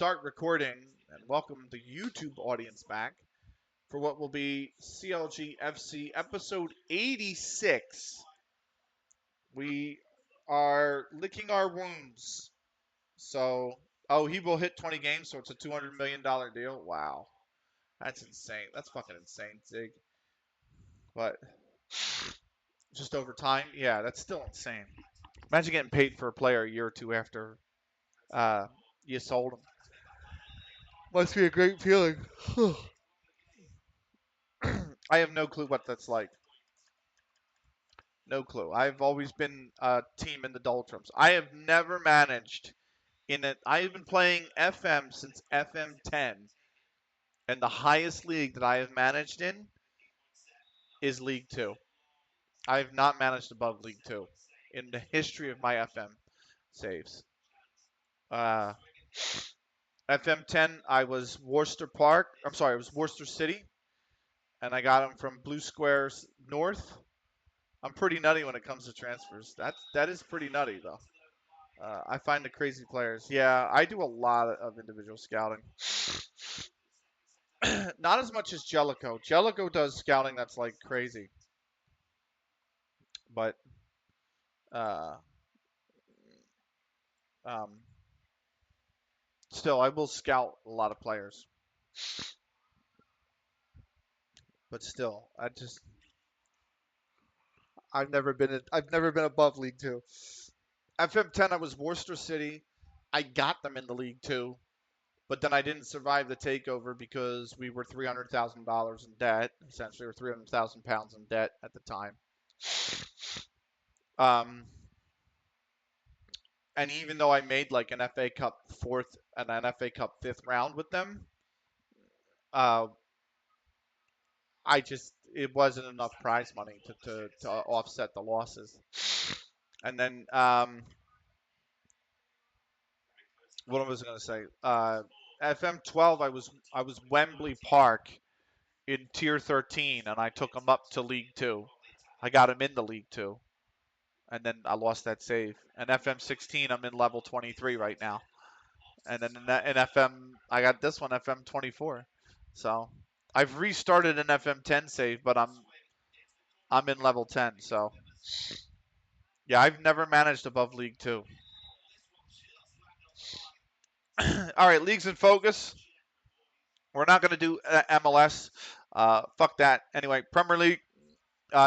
start recording and welcome the YouTube audience back for what will be CLG FC episode 86. We are licking our wounds. So, he will hit 20 games, so it's a $200 million deal. Wow. That's insane. That's fucking insane, Zig. But just over time, yeah, that's still insane. Imagine getting paid for a player a year or two after you sold him. Must be a great feeling. I have no clue what that's like. No clue. I've always been a team in the doldrums. I have never managed in it. I've been playing FM since FM 10, and the highest league that I have managed in is League 2. I have not managed above League 2 in the history of my FM saves. Uh, FM 10, I was Worcester Park. I'm sorry, it was Worcester City, and I got him from Blue Squares North. I'm pretty nutty when it comes to transfers. That is pretty nutty though. I find the crazy players. Yeah, I do a lot of individual scouting. Not as much as Jellicoe. Jellicoe does scouting that's like crazy. But uh, um, still, I will scout a lot of players. But still, I've never been above League 2. FM10, I was Worcester City. I got them in the League 2. But then I didn't survive the takeover because we were $300,000 in debt, essentially, or 300,000 pounds in debt at the time. And even though I made like an FA Cup fourth and an FA Cup fifth round with them, uh, it wasn't enough prize money to offset the losses. And then what was I going to say? FM12, I was Wembley Park in Tier 13, and I took them up to League 2. I got them in the League 2, and then I lost that save. And FM16, I'm in level 23 right now. And then in FM, I got this one, FM24. So I've restarted an FM10 save, but I'm in level 10. So yeah, I've never managed above League 2. All right, leagues in focus. We're not going to do MLS. Fuck that. Anyway, Premier League.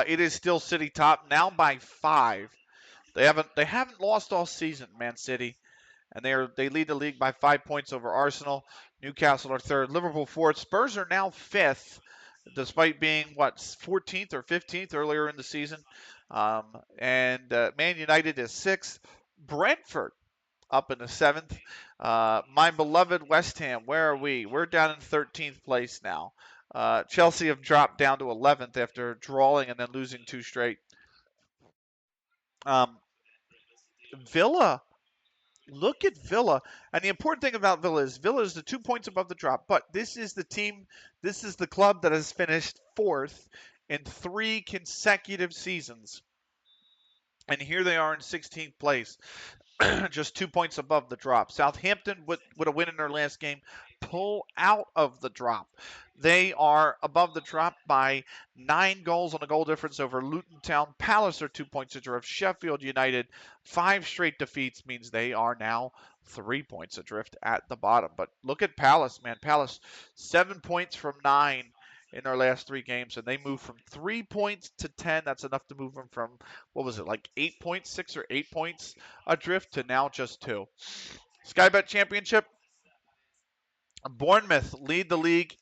It is still City top now by 5. They haven't lost all season, Man City, and they lead the league by 5 points over Arsenal. Newcastle are third, Liverpool fourth. Spurs are now fifth, despite being 14th or 15th earlier in the season. And Man United is sixth. Brentford up in the seventh. My beloved West Ham, where are we? We're down in 13th place now. Chelsea have dropped down to 11th after drawing and then losing 2 straight. Villa, look at Villa. And the important thing about Villa is the 2 points above the drop. But this is the club that has finished 4th in 3 consecutive seasons. And here they are in 16th place. Just 2 points above the drop. Southampton, with a win in their last game, pull out of the drop. They are above the drop by 9 goals on a goal difference over Luton Town. Palace are 2 points adrift. Sheffield United, 5 straight defeats means they are now 3 points adrift at the bottom. But look at Palace, man. Palace, 7 points from 9 in their last 3 games, and they moved from 3 points to 10. That's enough to move them from, what was it, like 8 points, 6 or 8 points adrift to now just 2. Sky Bet Championship, Bournemouth lead the league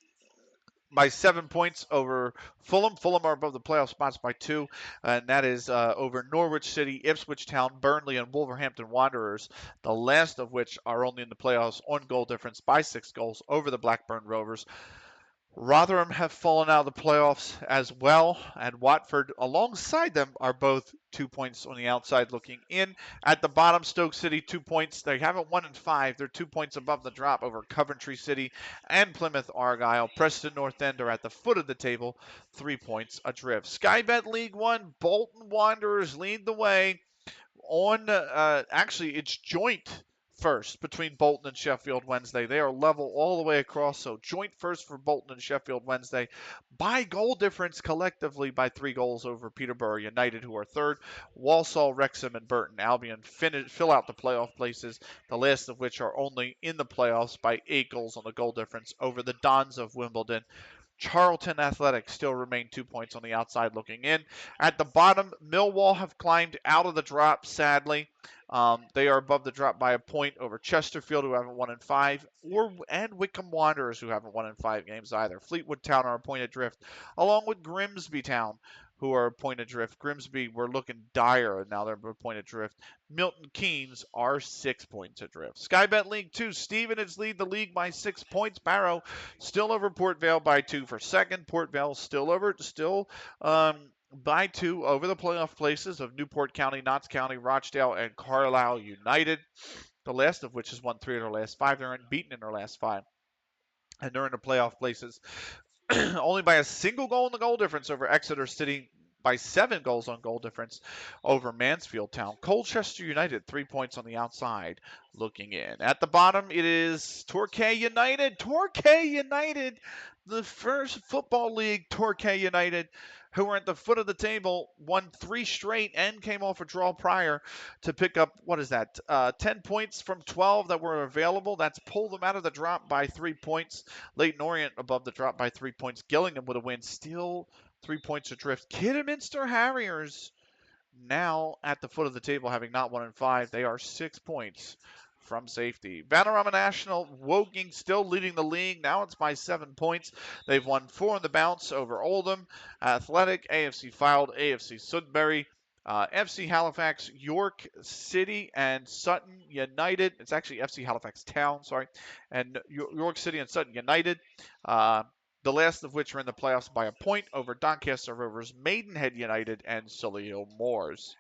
by 7 points over Fulham. Fulham are above the playoff spots by 2, and that is over Norwich City, Ipswich Town, Burnley, and Wolverhampton Wanderers, the last of which are only in the playoffs on goal difference by 6 goals over the Blackburn Rovers. Rotherham have fallen out of the playoffs as well, and Watford alongside them are both 2 points on the outside looking in. At the bottom, Stoke City 2 points. They haven't won in 5. They're 2 points above the drop over Coventry City and Plymouth Argyle. Preston North End are at the foot of the table, 3 points adrift. Sky Bet League One, Bolton Wanderers lead the way on, actually it's joint first between Bolton and Sheffield Wednesday. They are level all the way across, so joint first for Bolton and Sheffield Wednesday by goal difference collectively by 3 goals over Peterborough United, who are third. Walsall, Wrexham, and Burton Albion fill out the playoff places, the last of which are only in the playoffs by 8 goals on the goal difference over the Dons of Wimbledon. Charlton Athletic still remain 2 points on the outside looking in. At the bottom, Millwall have climbed out of the drop, sadly. They are above the drop by a point over Chesterfield, who haven't won in 5, and Wycombe Wanderers, who haven't won in 5 games either. Fleetwood Town are a point adrift, along with Grimsby Town, who are a point adrift. Grimsby were looking dire, and now they're a point adrift. Milton Keynes are 6 points adrift. Skybet League 2, Stevenage lead the league by 6 points. Barrow still over Port Vale by 2 for second. Port Vale still by 2 over the playoff places of Newport County, Notts County, Rochdale, and Carlisle United, the last of which has won 3 of their last 5. They're unbeaten in their last 5, and they're in the playoff places only by a single goal in the goal difference over Exeter City, by 7 goals on goal difference over Mansfield Town. Colchester United, 3 points on the outside looking in. At the bottom, it is Torquay United. Torquay United, the first football league Torquay United, who were at the foot of the table, won 3 straight and came off a draw prior to pick up, 10 points from 12 that were available. That's pulled them out of the drop by 3 points. Leyton Orient above the drop by 3 points. Gillingham with a win, still 3 points adrift. Kidderminster Harriers now at the foot of the table, having not won in 5. They are 6 points from safety. Vanarama National, Woking still leading the league. Now it's by 7 points. They've won 4 on the bounce over Oldham, Athletic, AFC Fylde, AFC Sudbury, FC Halifax, York City, and Sutton United. It's actually FC Halifax Town, sorry. And York City and Sutton United. The last of which are in the playoffs by a point over Doncaster Rovers, Maidenhead United, and Solihull Moors.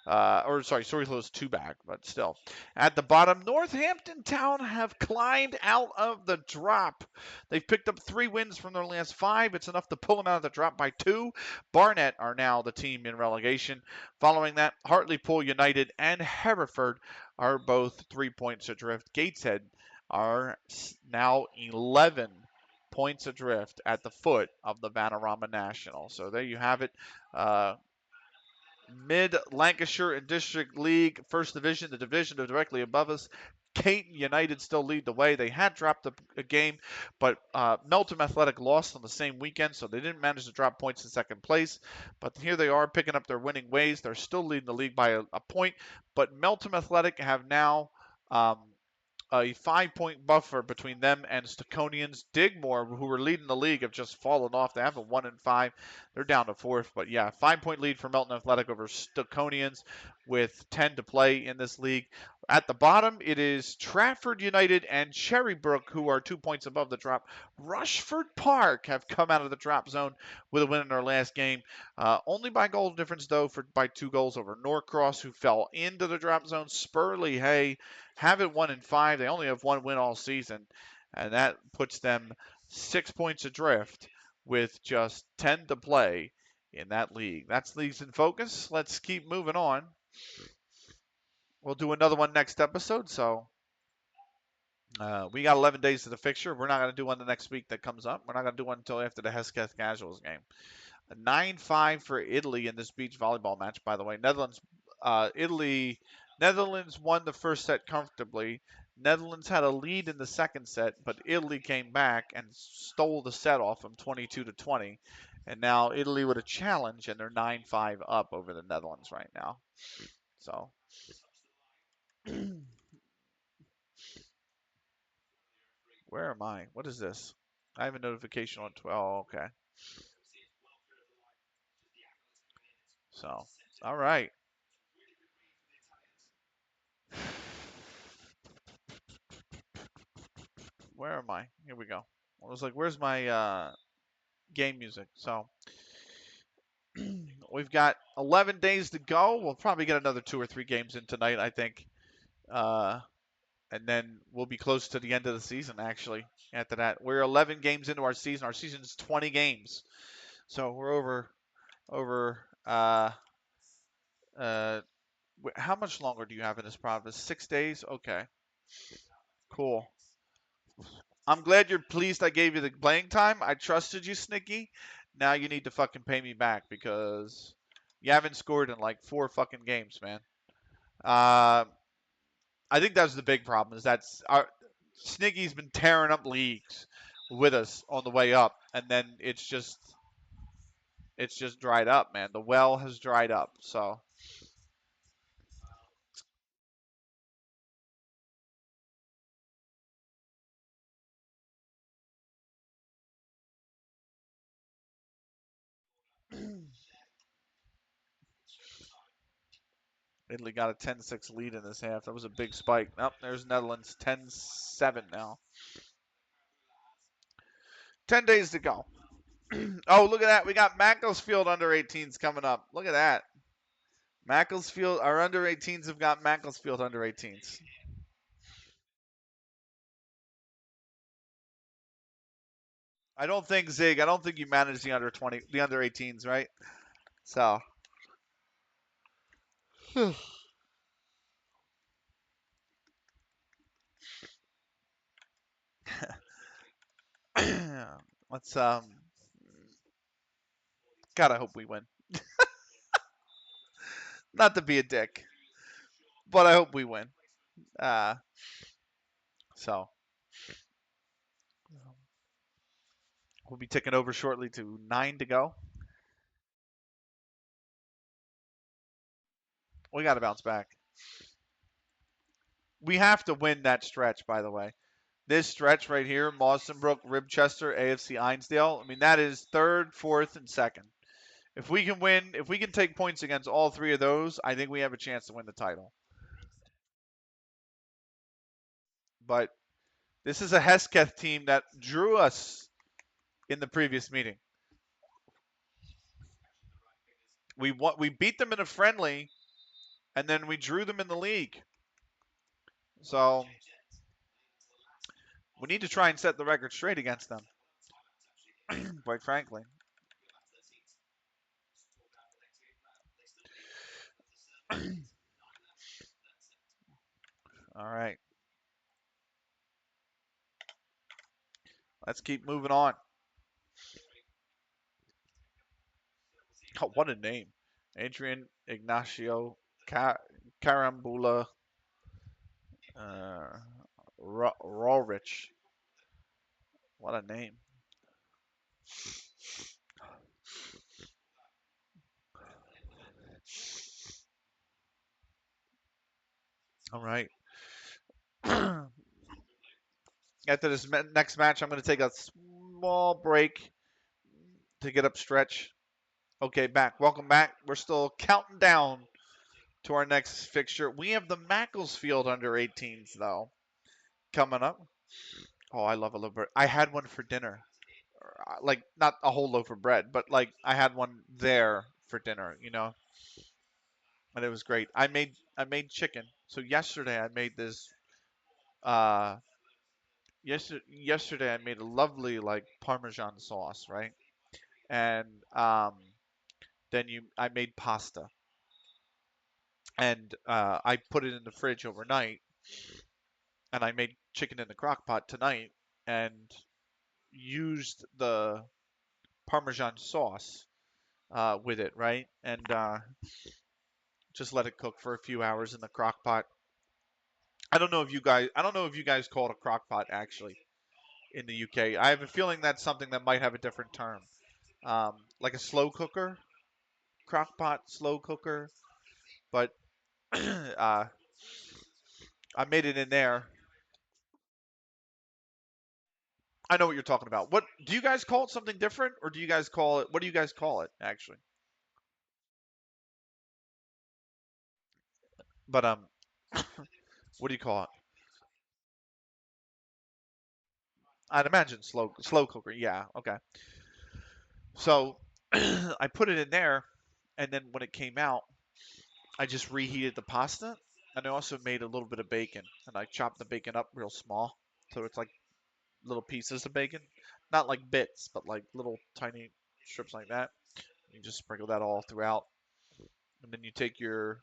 Solihull's 2 back, but still. At the bottom, Northampton Town have climbed out of the drop. They've picked up 3 wins from their last 5. It's enough to pull them out of the drop by 2. Barnet are now the team in relegation. Following that, Hartlepool United and Hereford are both 3 points adrift. Gateshead are now 11 points adrift at the foot of the Vanarama National. So there you have it. Mid-Lancashire and District League, First Division, the division directly above us. Caton United still lead the way. They had dropped a game, but Melton Athletic lost on the same weekend, so they didn't manage to drop points in second place. But here they are picking up their winning ways. They're still leading the league by a point, but Melton Athletic have now a 5-point buffer between them and Staconians. Digmore, who were leading the league, have just fallen off. They haven't won in 5. They're down to 4th. But yeah, 5-point lead for Melton Athletic over Staconians with 10 to play in this league. At the bottom, it is Trafford United and Cherrybrook, who are 2 points above the drop. Rushford Park have come out of the drop zone with a win in their last game. Only by goal difference, though, by 2 goals over Norcross, who fell into the drop zone. Spurley Hay haven't won in 5. They only have 1 win all season, and that puts them 6 points adrift with just 10 to play in that league. That's Leagues in Focus. Let's keep moving on. We'll do another one next episode, so we got 11 days to the fixture. We're not going to do one the next week that comes up. We're not going to do one until after the Hesketh Casuals game. 9-5 for Italy in this beach volleyball match, by the way. Netherlands won the first set comfortably. Netherlands had a lead in the second set, but Italy came back and stole the set off them 22-20. And now Italy with a challenge, and they're 9-5 up over the Netherlands right now. So where am I? What is this? I have a notification on 12. Oh, okay. So, all right. Where am I? Here we go. I was like, where's my game music? So, we've got 11 days to go. We'll probably get another 2 or 3 games in tonight, I think. And then we'll be close to the end of the season, actually, after that. We're 11 games into our season. Our season's 20 games. So, we're over how much longer do you have in this province? 6 days? Okay. Cool. I'm glad you're pleased I gave you the playing time. I trusted you, Snicky. Now you need to fucking pay me back because you haven't scored in like 4 fucking games, man. Uh, I think that's the big problem is that's our Sniggy's been tearing up leagues with us on the way up, and then it's just dried up, man. The well has dried up. So Italy got a 10-6 lead in this half. That was a big spike. Oh, there's Netherlands 10-7 now. 10 days to go. Oh, look at that. We got Macclesfield under 18s coming up. Look at that. Macclesfield, our under 18s have got Macclesfield under 18s. I don't think Zig. I don't think you manage the under 20, the under 18s, right? So let's God, I hope we win. Not to be a dick, but I hope we win. Uh, so we'll be ticking over shortly to 9 to go. We got to bounce back. We have to win that stretch, by the way. This stretch right here, Mawsonbrook, Ribchester, AFC Einsdale. I mean, that is third, fourth, and second. If we can win, if we can take points against all 3 of those, I think we have a chance to win the title. But this is a Hesketh team that drew us in the previous meeting. We beat them in a friendly, and then we drew them in the league. So we need to try and set the record straight against them, quite frankly. All right, let's keep moving on. Oh, what a name. Adrian Ignacio Carambula uh, Rawrich. What a name. All right. After this next match, I'm going to take a small break to get up stretch. Okay, back. Welcome back. We're still counting down to our next fixture. We have the Macclesfield under 18s, though, coming up. Oh, I love a loaf of bread. I had one for dinner. Like, not a whole loaf of bread, but, like, I had one there for dinner, and it was great. I made chicken. So yesterday I made this uh yesterday I made a lovely like Parmesan sauce, right? And then I made pasta and I put it in the fridge overnight and I made chicken in the crock pot tonight and used the Parmesan sauce with it, right? And just let it cook for a few hours in the crock pot. I don't know if you guys call it a crock pot actually in the UK. I have a feeling that's something that might have a different term. Like a slow cooker, crock pot, slow cooker. But I made it in there. I know what you're talking about. What do you guys call it? Something different, or do you guys call it? What do you guys call it actually? But what do you call it? I'd imagine slow cooker. Yeah. Okay. So I put it in there, and then when it came out, I just reheated the pasta, and I also made a little bit of bacon, and I chopped the bacon up real small, so it's like little pieces of bacon, not like bits, but like little tiny strips like that. You just sprinkle that all throughout, and then you take your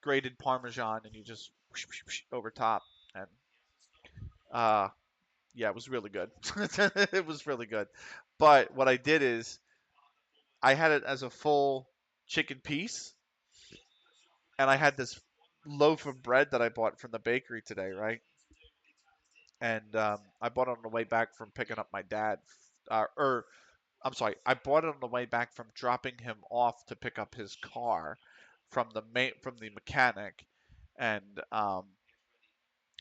grated Parmesan and you just whoosh, whoosh, whoosh over top. And yeah, it was really good. It was really good. But what I did is I had it as a full chicken piece, and I had this loaf of bread that I bought from the bakery today, right? And I bought it on the way back from picking up my dad. Or I'm sorry, I bought it on the way back from dropping him off to pick up his car from the mechanic, and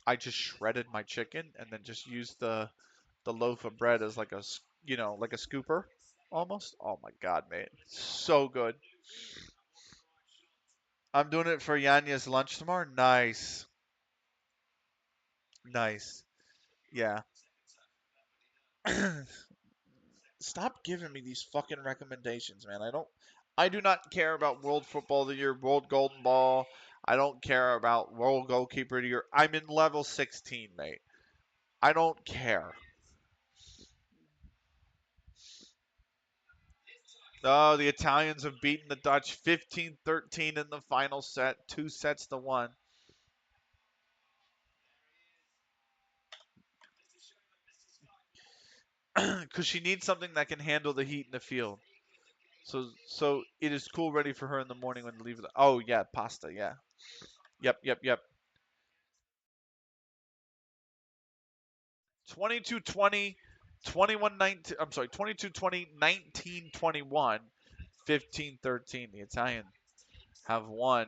I just shredded my chicken and then just used the loaf of bread as like like a scooper almost. Oh my god, mate, so good. I'm doing it for Yanya's lunch tomorrow. Nice, nice. Yeah. Stop giving me these fucking recommendations, man. I do not care about World Football of the Year, World Golden Ball. I don't care about World Goalkeeper of the Year. I'm in level 16, mate. I don't care. Oh, the Italians have beaten the Dutch 15-13 in the final set, 2-1. Because she needs something that can handle the heat in the field. So it is cool, ready for her in the morning when to leave. Oh yeah, pasta. Yeah. Yep. 22-20, 21-19. I'm sorry, 22-20, 19-21, 15-13. The Italian have won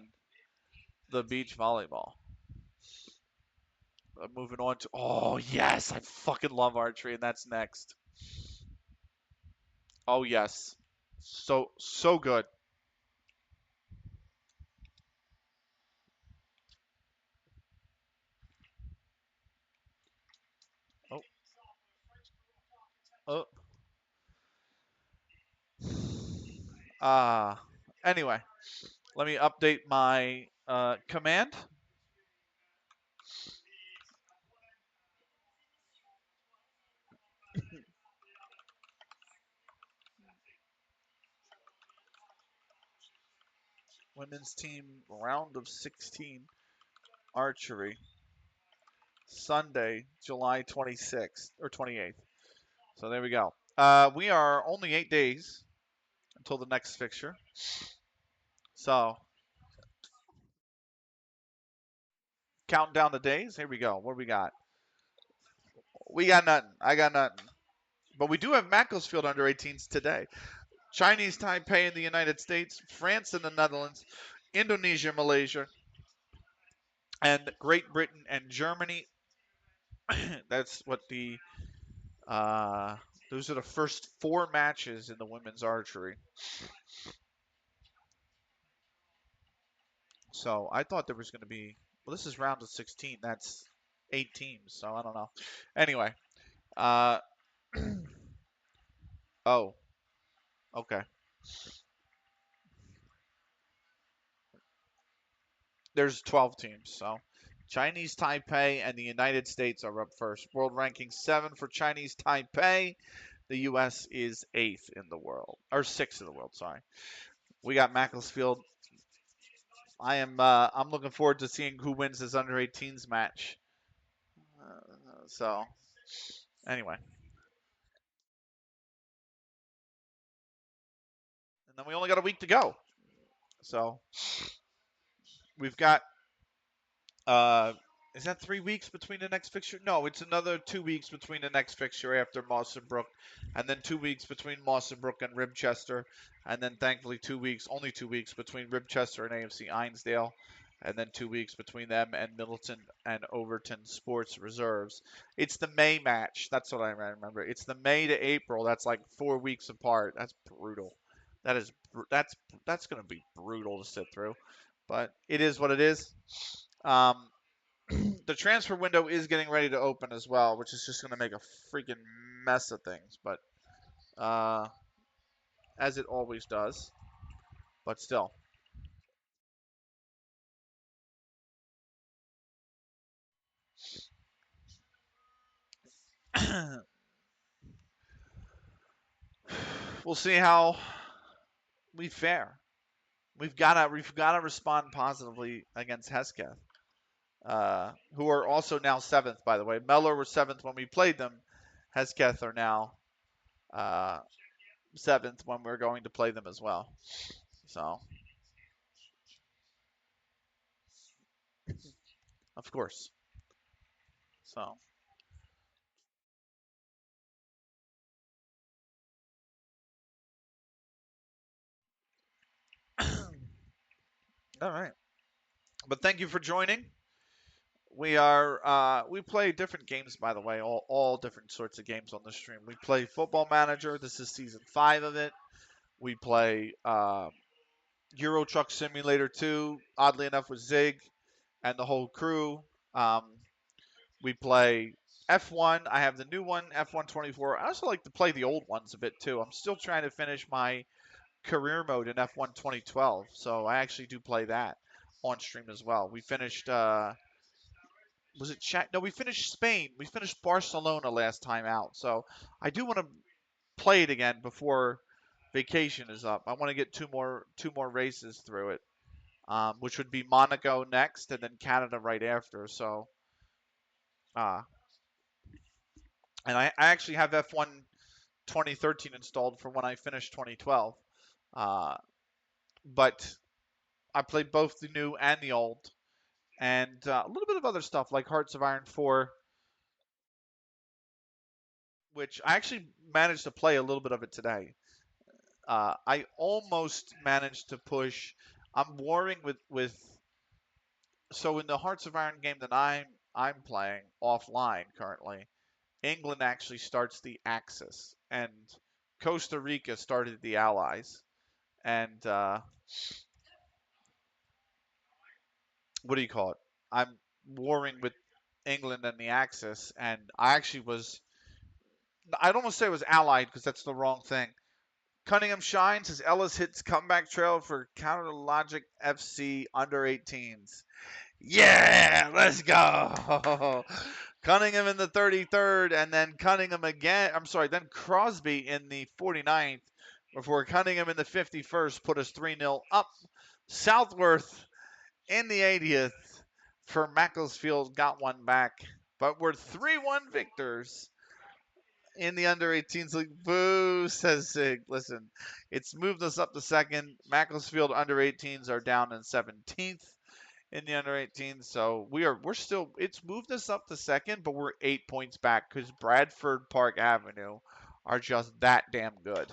the beach volleyball. Moving on to yes, I fucking love archery, and that's next. Oh yes, so good. Oh oh. Uh anyway, let me update my command. Women's team round of 16 archery. Sunday, July 26th or 28th. So there we go. We are only 8 days until the next fixture. So counting down the days. Here we go. What do we got? We got nothing. I got nothing. But we do have Macclesfield under 18s today. Chinese Taipei in the United States, France in the Netherlands, Indonesia, Malaysia, and Great Britain and Germany. That's what uh, those are the first 4 matches in the women's archery. So I thought there was going to be. Well, this is round of 16. That's 8 teams. So I don't know. Anyway. Uh. Oh. Okay. There's 12 teams. So Chinese Taipei and the United States are up first. World ranking 7 for Chinese Taipei. The U.S. is 8th in the world, or 6th in the world. Sorry. We got Macclesfield. I'm looking forward to seeing who wins this under 18s match. So anyway, and then we only got a week to go. So we've got uh, is that 3 weeks between the next fixture? No, it's another 2 weeks between the next fixture after Mawsonbrook, and then 2 weeks between Mawsonbrook and Ribchester, and then thankfully only 2 weeks between Ribchester and AFC Einsdale, and then 2 weeks between them and Middleton and Overton Sports Reserves. It's the May match. That's what I remember. It's the May to April. That's like 4 weeks apart. That's brutal. That's going to be brutal to sit through, but it is what it is. Um, the transfer window is getting ready to open as well, which is just going to make a freaking mess of things. But uh, as it always does. But still, we'll see how we fare. We've got to respond positively against Hesketh. who are also now 7th, by the way. Mellor were 7th when we played them. Hesketh are now 7th when we're going to play them as well. So, of course. So, all right. But thank you for joining. We play different games, by the way, all different sorts of games on the stream. We play Football Manager. This is season 5 of it. We play Euro Truck Simulator 2, oddly enough, with Zig and the whole crew. Um, we play F1. I have the new one, F1 24. I also like to play the old ones a bit too. I'm still trying to finish my career mode in F1 2012, so I actually do play that on stream as well. We finished. Was it Czech? No, we finished Spain. We finished Barcelona last time out, so I do want to play it again before vacation is up. I want to get two more races through it, which would be Monaco next and then Canada right after. So, uh, and I actually have F1 2013 installed for when I finished 2012. Uh, but I played both the new and the old, and a little bit of other stuff like Hearts of Iron 4, which I actually managed to play a little bit of it today. I almost managed to push. I'm warring with. So in the Hearts of Iron game that I'm playing offline currently, England actually starts the Axis, and Costa Rica started the Allies. And what do you call it? I'm warring with England and the Axis, and I actually was. I'd almost say it was allied because that's the wrong thing. Cunningham shines as Ellis hits comeback trail for Counter Logic FC under 18s. Yeah, let's go. Cunningham in the 33rd, and then Cunningham again. I'm sorry, then Crosby in the 49th, before Cunningham in the 51st put us 3-0 up. Southworth in the 80th for Macclesfield got one back, but we're 3-1 victors in the under 18s league. Boo, says Sig. Listen, it's moved us up to second. Macclesfield under 18s are down in 17th in the under 18s. So we're still, it's moved us up to second, but we're 8 points back because Bradford Park Avenue are just that damn good.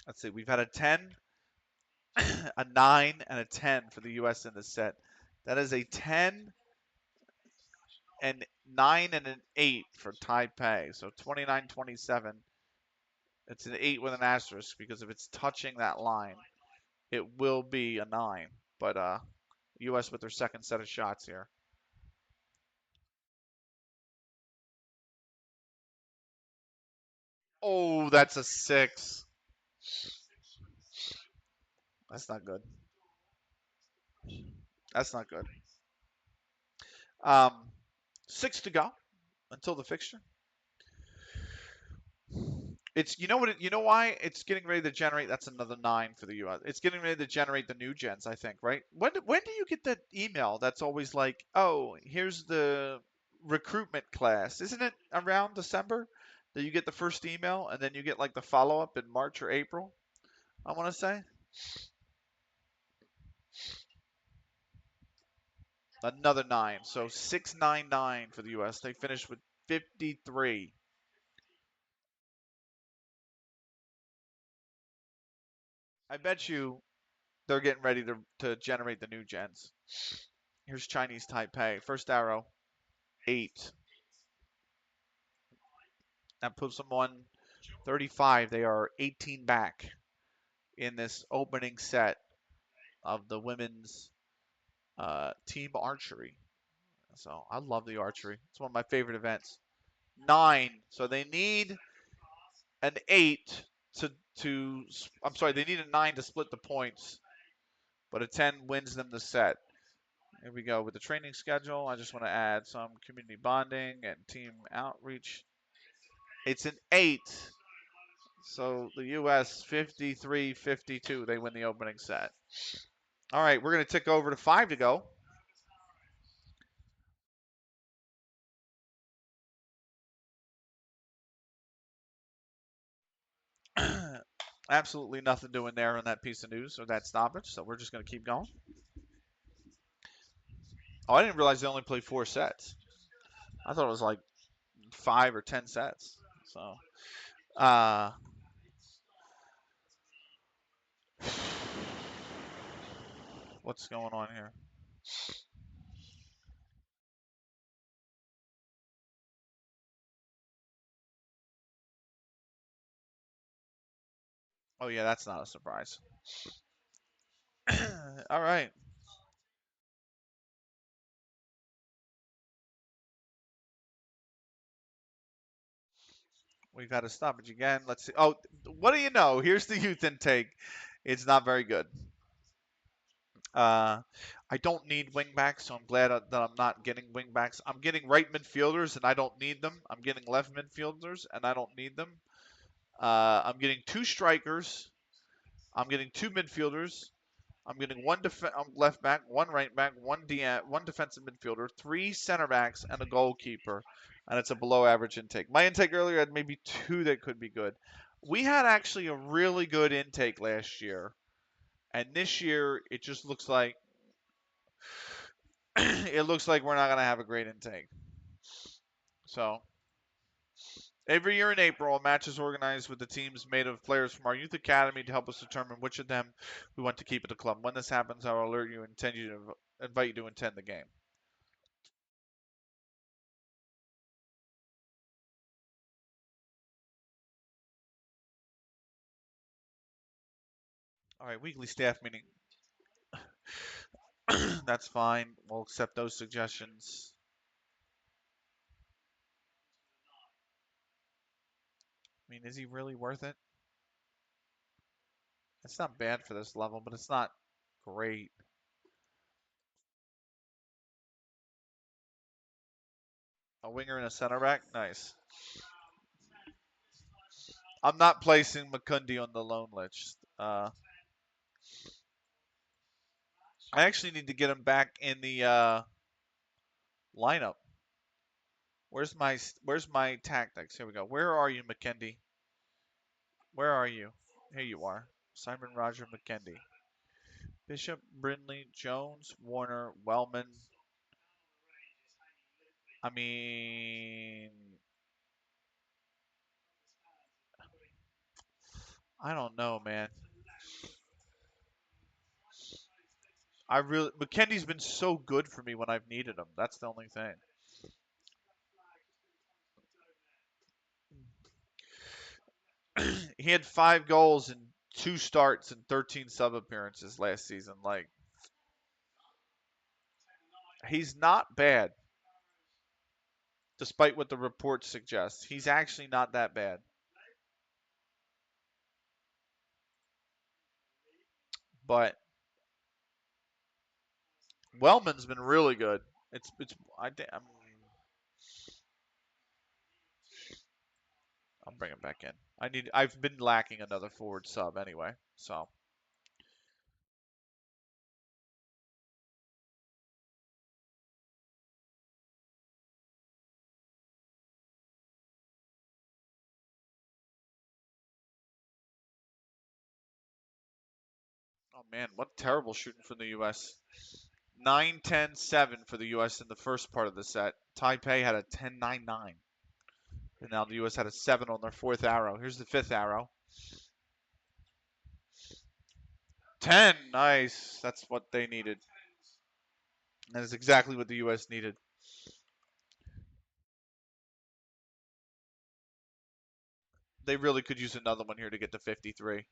Let's see, we've had a 10, a 9, and a 10 for the U.S. in this set. That is a 10, an 9, and an 8 for Taipei. So 29-27. It's an 8 with an asterisk because if it's touching that line, it will be a 9. But U.S. with their second set of shots here. Oh, that's a 6. That's not good. That's not good. Um, 6 to go until the fixture. It's you know why it's getting ready to generate. That's another 9 for the U.S. It's getting ready to generate the new gens, I think, right? When do you get that email that's always like, oh, here's the recruitment class? Isn't it around December that you get the first email and then you get like the follow up in March or April? I want to say another 9, so 699 for the U.S. They finished with 53. I bet you they're getting ready to generate the new gens. Here's Chinese Taipei. First arrow, 8. That puts them on 35. They are 18 back in this opening set of the women's team archery. So I love the archery. It's one of my favorite events. 9. So they need an 8 to. I'm sorry, they need a 9 to split the points, but a 10 wins them the set. Here we go with the training schedule. I just want to add some community bonding and team outreach. It's an 8 So the U.S. 53-52. They win the opening set. All right, we're going to tick over to 5 to go. Absolutely nothing doing there on that piece of news or that stoppage, so we're just going to keep going. Oh, I didn't realize they only played 4 sets. I thought it was like 5 or 10 sets. So, uh, what's going on here? Oh yeah, that's not a surprise. All right. We got a stoppage again. Let's see. Oh, what do you know? Here's the youth intake. It's not very good. Uh, I don't need wingbacks, so I'm glad that I'm not getting wingbacks. I'm getting right midfielders, and I don't need them. I'm getting left midfielders, and I don't need them. I'm getting 2 strikers. I'm getting 2 midfielders. I'm getting 1 left back, 1 right back, 1 defensive midfielder, 3 center backs, and a goalkeeper. And it's a below average intake. My intake earlier had maybe 2 that could be good. We had actually a really good intake last year. And this year, it just looks like it looks like we're not going to have a great intake. So every year in April, a match is organized with the teams made of players from our youth academy to help us determine which of them we want to keep at the club. When this happens, I will alert you and invite you to attend the game. All right, weekly staff meeting. That's fine. We'll accept those suggestions. I mean, is he really worth it? It's not bad for this level, but it's not great. A winger and a center back? Nice. I'm not placing McCundy on the loan list. I actually need to get him back in the lineup. Where's my tactics? Here we go. Where are you, McKendy? Where are you? Here you are. Simon Roger McKendy. Bishop, Brindley, Jones, Warner, Wellman. I mean, I don't know, man. McKendy's been so good for me when I've needed him. That's the only thing. He had 5 goals and 2 starts and 13 sub appearances last season. Like, he's not bad, despite what the reports suggest. He's actually not that bad. But Wellman's been really good. It's I think I'll bring him back in. I've been lacking another forward sub anyway. So, oh man, what terrible shooting from the US. 9-10-7 for the US in the first part of the set. Taipei had a 10-9-9. And now the US had a 7 on their 4th arrow. Here's the 5th arrow. 10. Nice. That's what they needed. That is exactly what the US needed. They really could use another one here to get to 53.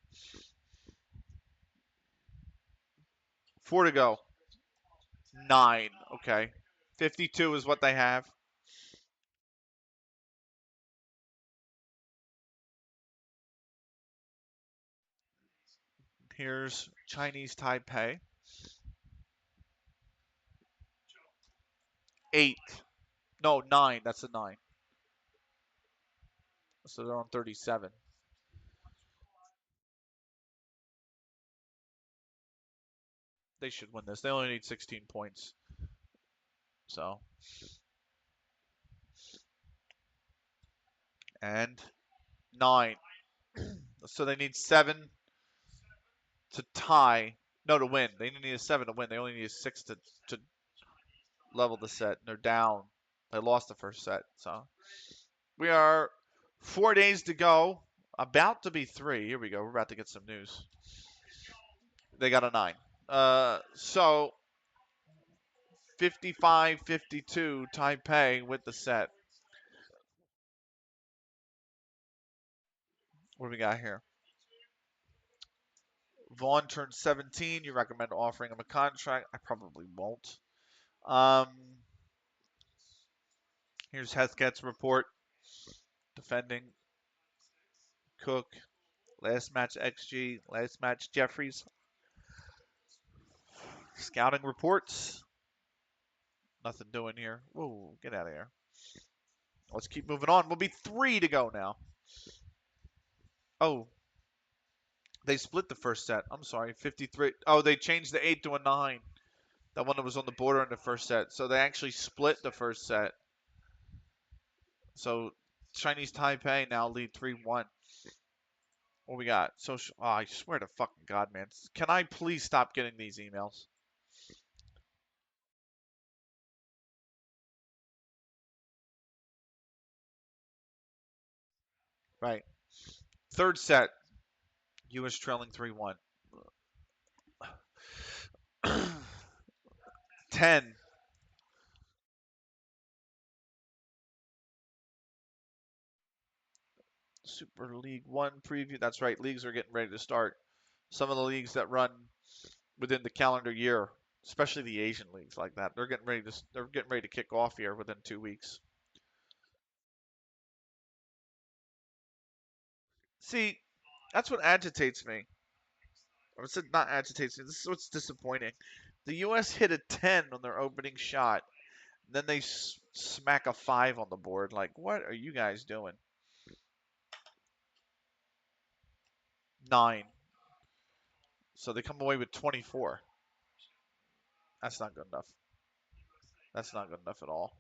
4 to go. 9. Okay. 52 is what they have. Here's Chinese Taipei. 8. No, 9. That's a 9. So they're on 37. They should win this. They only need 16 points. So, and 9. So they need 7 to tie. No, to win. They need a 7 to win. They only need a 6 to level the set. They're down. They lost the first set. So we are 4 days to go. About to be 3. Here we go. We're about to get some news. They got a 9. So 55-52 Taipei with the set. What do we got here? Vaughn turned 17. You recommend offering him a contract? I probably won't. Here's Hesketh's report. Defending Cook. Last match XG. Last match Jeffries. Scouting reports. Nothing doing here. Whoa, get out of here. Let's keep moving on. We'll be 3 to go now. Oh, they split the first set. I'm sorry, 53. Oh, they changed the 8 to a 9. That one that was on the border in the first set. So they actually split the first set. So Chinese Taipei now lead 3-1. What we got? Social. Oh, I swear to fucking God, man. Can I please stop getting these emails? Right. Third set. U.S. trailing 3-1. 10. Super League 1 preview. That's right. Leagues are getting ready to start. Some of the leagues that run within the calendar year, especially the Asian leagues like that, they're getting ready to kick off here within 2 weeks. See, that's what agitates me. Or it's not agitates me. This is what's disappointing. The U.S. hit a 10 on their opening shot. Then they smack a 5 on the board. Like, what are you guys doing? 9. So they come away with 24. That's not good enough. That's not good enough at all.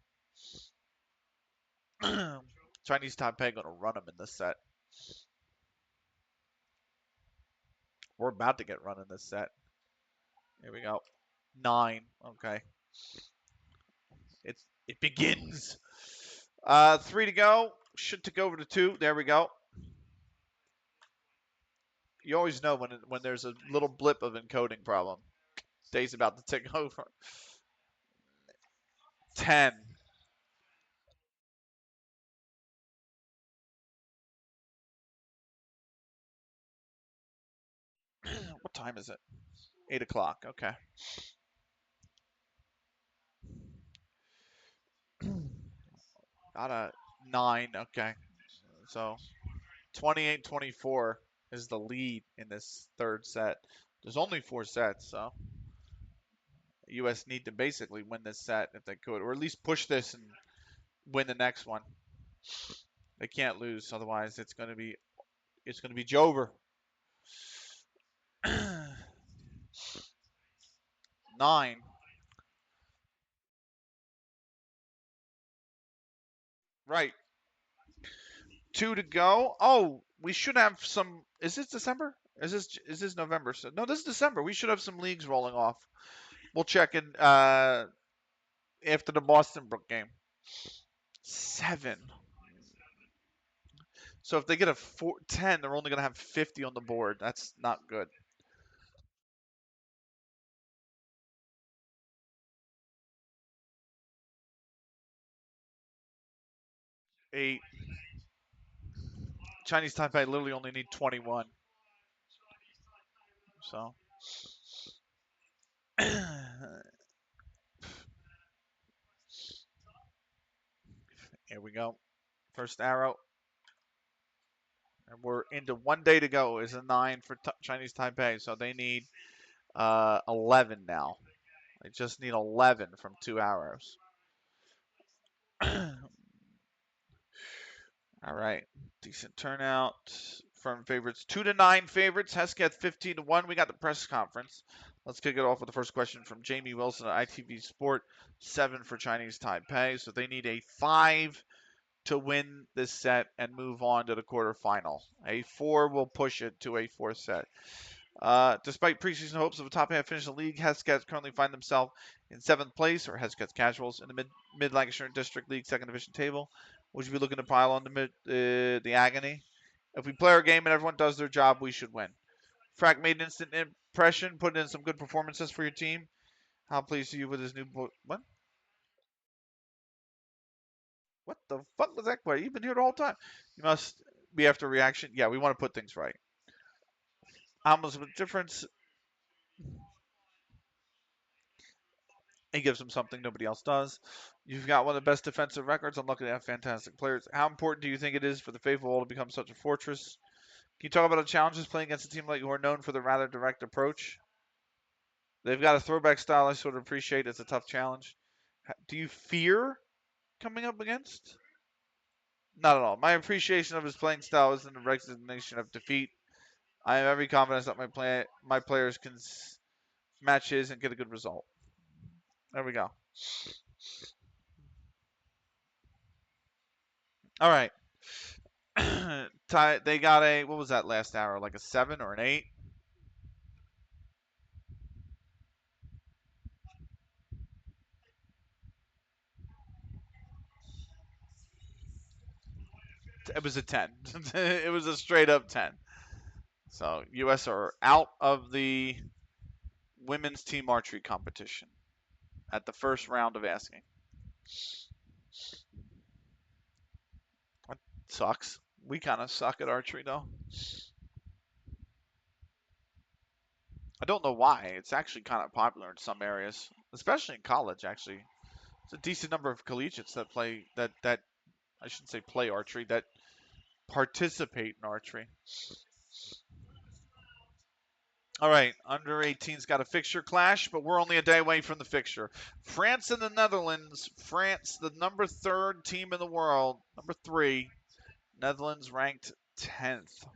Chinese Taipei going to run them in this set. We're about to get run in this set. Here we go. 9. Okay. It begins. 3 to go. Should tick over to 2. There we go. You always know when there's a little blip of encoding problem. Day's about to tick over. 10. What time is it? 8 o'clock. Okay. Got a 9. Okay. So 28-24 is the lead in this third set. There's only 4 sets, so U.S. need to basically win this set if they could, or at least push this and win the next one. They can't lose, otherwise it's gonna be Jover. 9. Right. 2 to go. Oh, we should have some. Is this December? Is this November? So, no, this is December. We should have some leagues rolling off. We'll check in after the Boston Brook game. 7. So if they get a 10, they're only going to have 50 on the board. That's not good. 8. Chinese Taipei literally only need 21. So here we go. First arrow. And we're into 1 day to go. Is a 9 for Chinese Taipei. So they need 11 now. They just need 11 from 2 arrows. All right. Decent turnout. Firm favorites. 2 to 9 favorites. Hesketh 15 to 1. We got the press conference. Let's kick it off with the first question from Jamie Wilson at ITV Sport. 7 for Chinese Taipei. So they need a 5 to win this set and move on to the quarterfinal. A 4 will push it to a 4th set. Despite preseason hopes of a top half finish in the league, Heskets currently find themselves in 7th place, or Heskets Casuals, in the Mid Lancashire District League 2nd Division table. Would you be looking to pile on the agony? If we play our game and everyone does their job, we should win. Frack made an instant impression, put in some good performances for your team. How pleased are you with his new what? What the fuck was that question? You've been here the whole time. You must be after reaction. Yeah, we want to put things right. How much of a difference? He gives them something nobody else does. You've got one of the best defensive records. I'm lucky to have fantastic players. How important do you think it is for the faithful to become such a fortress? Can you talk about the challenges playing against a team like you are known for the rather direct approach? They've got a throwback style I sort of appreciate. It's a tough challenge. Do you fear coming up against? Not at all. My appreciation of his playing style is in the resignation of defeat. I have every confidence that my players can match his and get a good result. There we go. All right. They got a, what was that last arrow? Like a 7 or an 8? It was a 10. It was a straight up 10. So U.S. are out of the women's team archery competition at the first round of asking. That sucks. We kind of suck at archery, though. I don't know why. It's actually kind of popular in some areas, especially in college. Actually, it's a decent number of collegiates that play that I shouldn't say play archery, that participate in archery. All right, under 18's got a fixture clash, but we're only a day away from the fixture. France and the Netherlands. France, the number 3rd team in the world, number 3. Netherlands ranked 10th.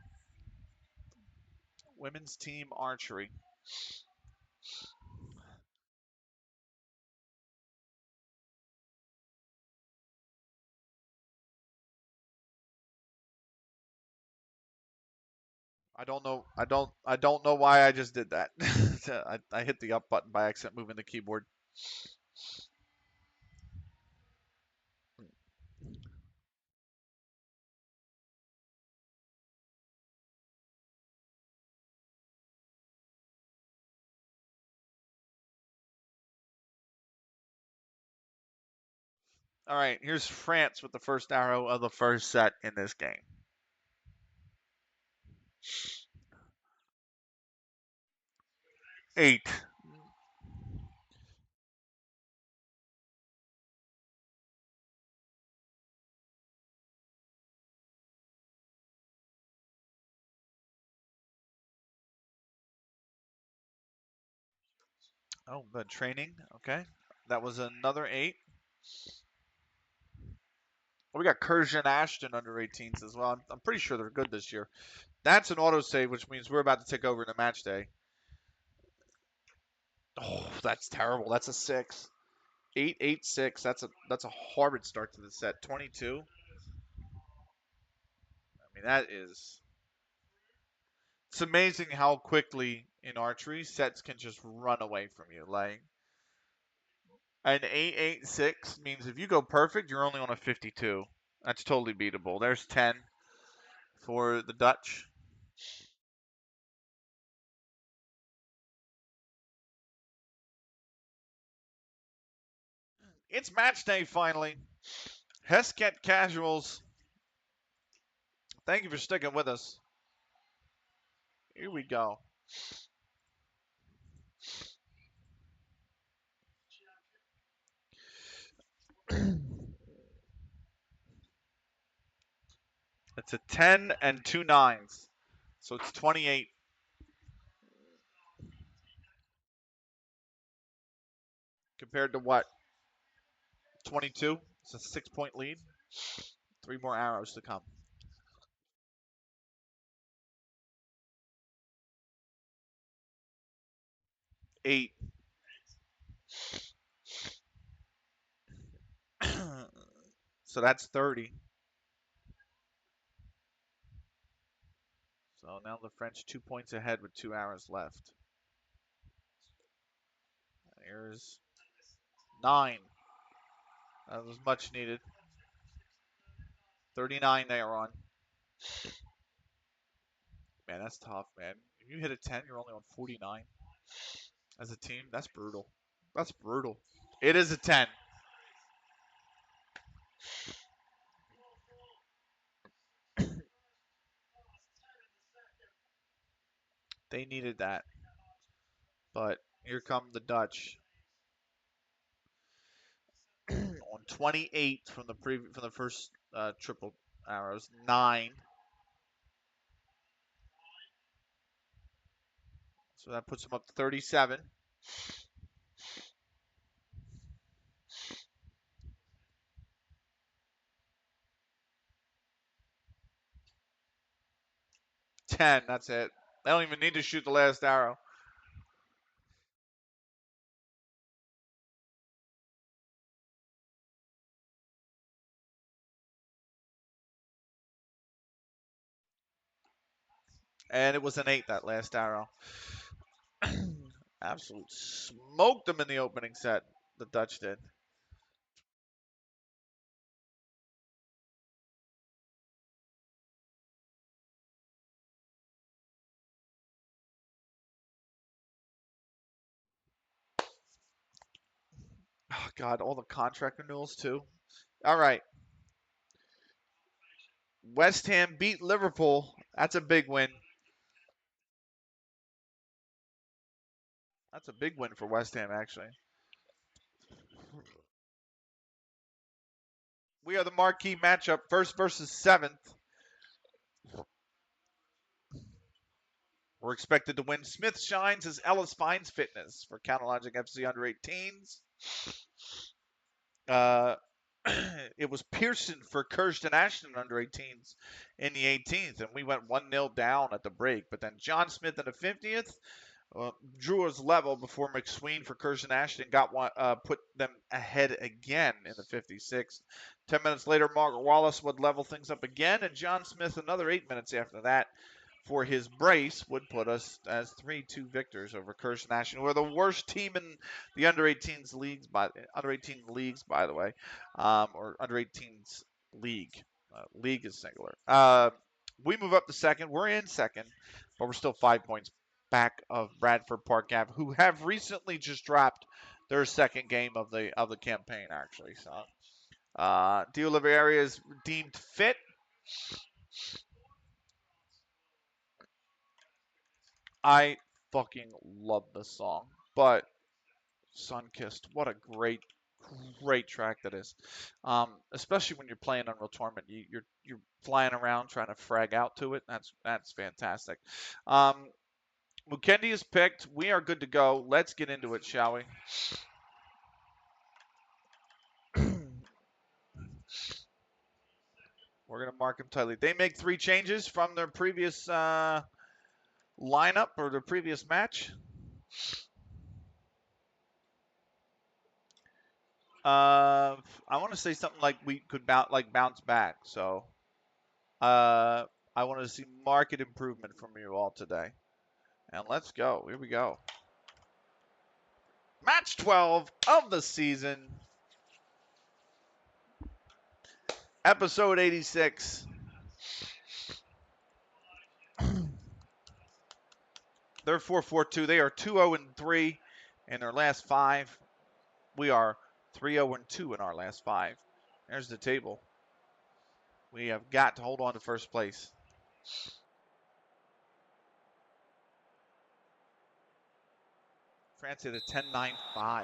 Women's team archery. I don't know. I don't know why I just did that. I hit the up button by accident, moving the keyboard. All right, here's France with the first arrow of the first set in this game. Eight. Oh, the training. Okay. That was another 8. We got Kurjan Ashton under 18s as well. I'm pretty sure they're good this year. That's an autosave, which means we're about to take over in a match day. Oh, that's terrible. That's a 6. 8, 8, 6. That's a horrid start to the set. 22. I mean, that is. It's amazing how quickly in archery sets can just run away from you. Like an 8, 8, 6 means if you go perfect, you're only on a 52. That's totally beatable. There's 10 for the Dutch. It's match day finally. Hesket Casuals. Thank you for sticking with us. Here we go. It's a 10 and 2 9s. So it's 28. Compared to what? 22? It's a 6-point lead. 3 more arrows to come. 8. So that's 30. So now the French 2 points ahead with 2 hours left. Here's 9. That was much needed. 39 they are on. Man, that's tough, man. If you hit a 10, you're only on 49 as a team. That's brutal. That's brutal. It is a 10. They needed that. But here come the Dutch on 28 from the first triple arrows. 9. So that puts them up to 37. 10. That's it. They don't even need to shoot the last arrow. And it was an 8, that last arrow. Absolute smoked them in the opening set. The Dutch did. Oh, God, all the contract renewals, too. All right. West Ham beat Liverpool. That's a big win. That's a big win for West Ham, actually. We are the marquee matchup, first versus 7th. We're expected to win. Smith shines as Ellis finds fitness for Counterlogic FC under 18s. It was Pearson for Kirsten Ashton under 18s in the 18th, and we went 1-0 down at the break. But then John Smith in the 50th drew us level before McSween for Kirsten Ashton got put them ahead again in the 56th. 10 minutes later, Margaret Wallace would level things up again, and John Smith another 8 minutes after that for his brace would put us as 3-2 victors over Kirsten Ashton. We're the worst team in the under 18s leagues, by the way, or under 18s league. League is singular. We move up to second. We're in second, but we're still 5 points back of Bradford Park Gap, who have recently just dropped their second game of the campaign, actually. So, D'Oliveira is deemed fit. I fucking love this song, but Sunkissed, what a great track that is. Especially when you're playing Unreal Tournament, you're flying around trying to frag out to it. That's fantastic. Mukendi is picked. We are good to go. Let's get into it, shall we? We're gonna mark him tightly. They make 3 changes from their previous lineup or their previous match. I want to say something like we could bounce back. So I want to see market improvement from you all today. And let's go. Here we go. Match 12 of the season. Episode 86. They're 4-4-2. They are 2-0-3 in their last 5. We are 3-0-2 in our last 5. There's the table. We have got to hold on to first place. France hit a 10-9-5.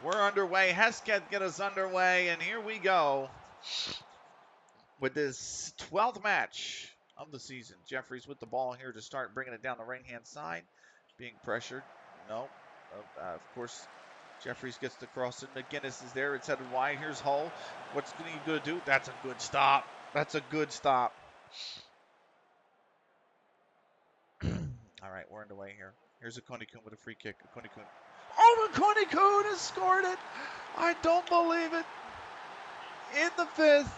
We're underway. Hesketh get us underway, and here we go with this 12th match of the season. Jeffries with the ball here to start bringing it down the right-hand side. Being pressured. No. Of course, Jeffries gets the cross, and McGinnis is there. It's headed wide. Here's Hull. What's he going to do? That's a good stop. That's a good stop. All right, we're underway here. Here's Akoni-kun with a free kick. Akoni-kun. Oh, Akoni-kun has scored it. I don't believe it. In the 5th.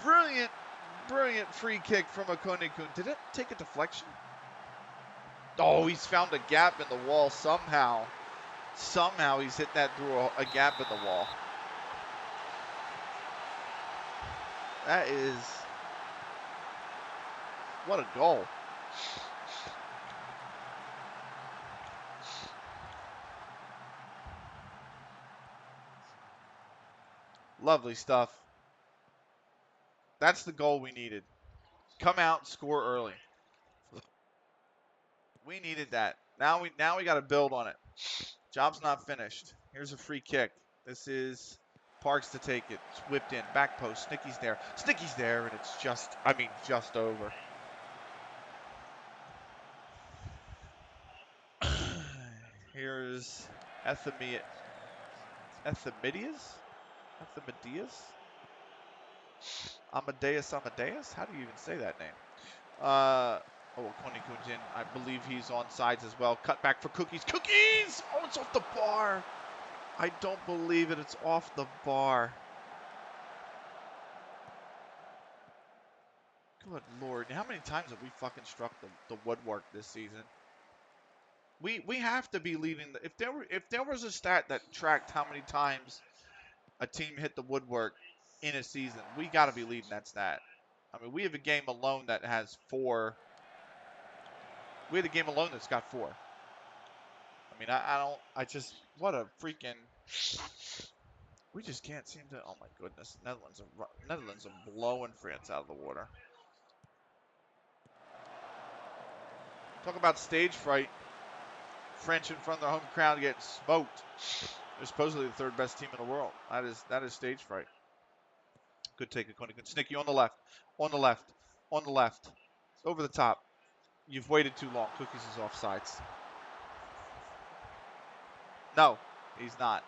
Brilliant, brilliant free kick from Akoni-kun. Did it take a deflection? Oh, he's found a gap in the wall somehow. Somehow he's hit that through a gap in the wall. That is... What a goal. Lovely stuff. That's the goal we needed. Come out, score early. We needed that. Now we got to build on it. Job's not finished. Here's a free kick. This is Parks to take it. It's whipped in. Back post. Snicky's there. Snicky's there, and it's just over. Here's Ethemidius? Amadeus? How do you even say that name? Akoni-kun's in. I believe he's on sides as well. Cut back for Cookies. Cookies! Oh, it's off the bar. I don't believe it. It's off the bar. Good Lord. How many times have we fucking struck the woodwork this season? We have to be leading. If there was a stat that tracked how many times a team hit the woodwork in a season, we got to be leading that stat. I mean, we have a game alone that has 4. We had a game alone that's got 4. I mean, what a freaking, we just can't seem to, oh my goodness, Netherlands are blowing France out of the water. Talk about stage fright. French in front of their home crowd getting smoked. They're supposedly the 3rd best team in the world. That is stage fright. Good take, Akoni-kun. Snicky on the left, on the left, on the left. Over the top. You've waited too long. Cookies is offsides. No, he's not.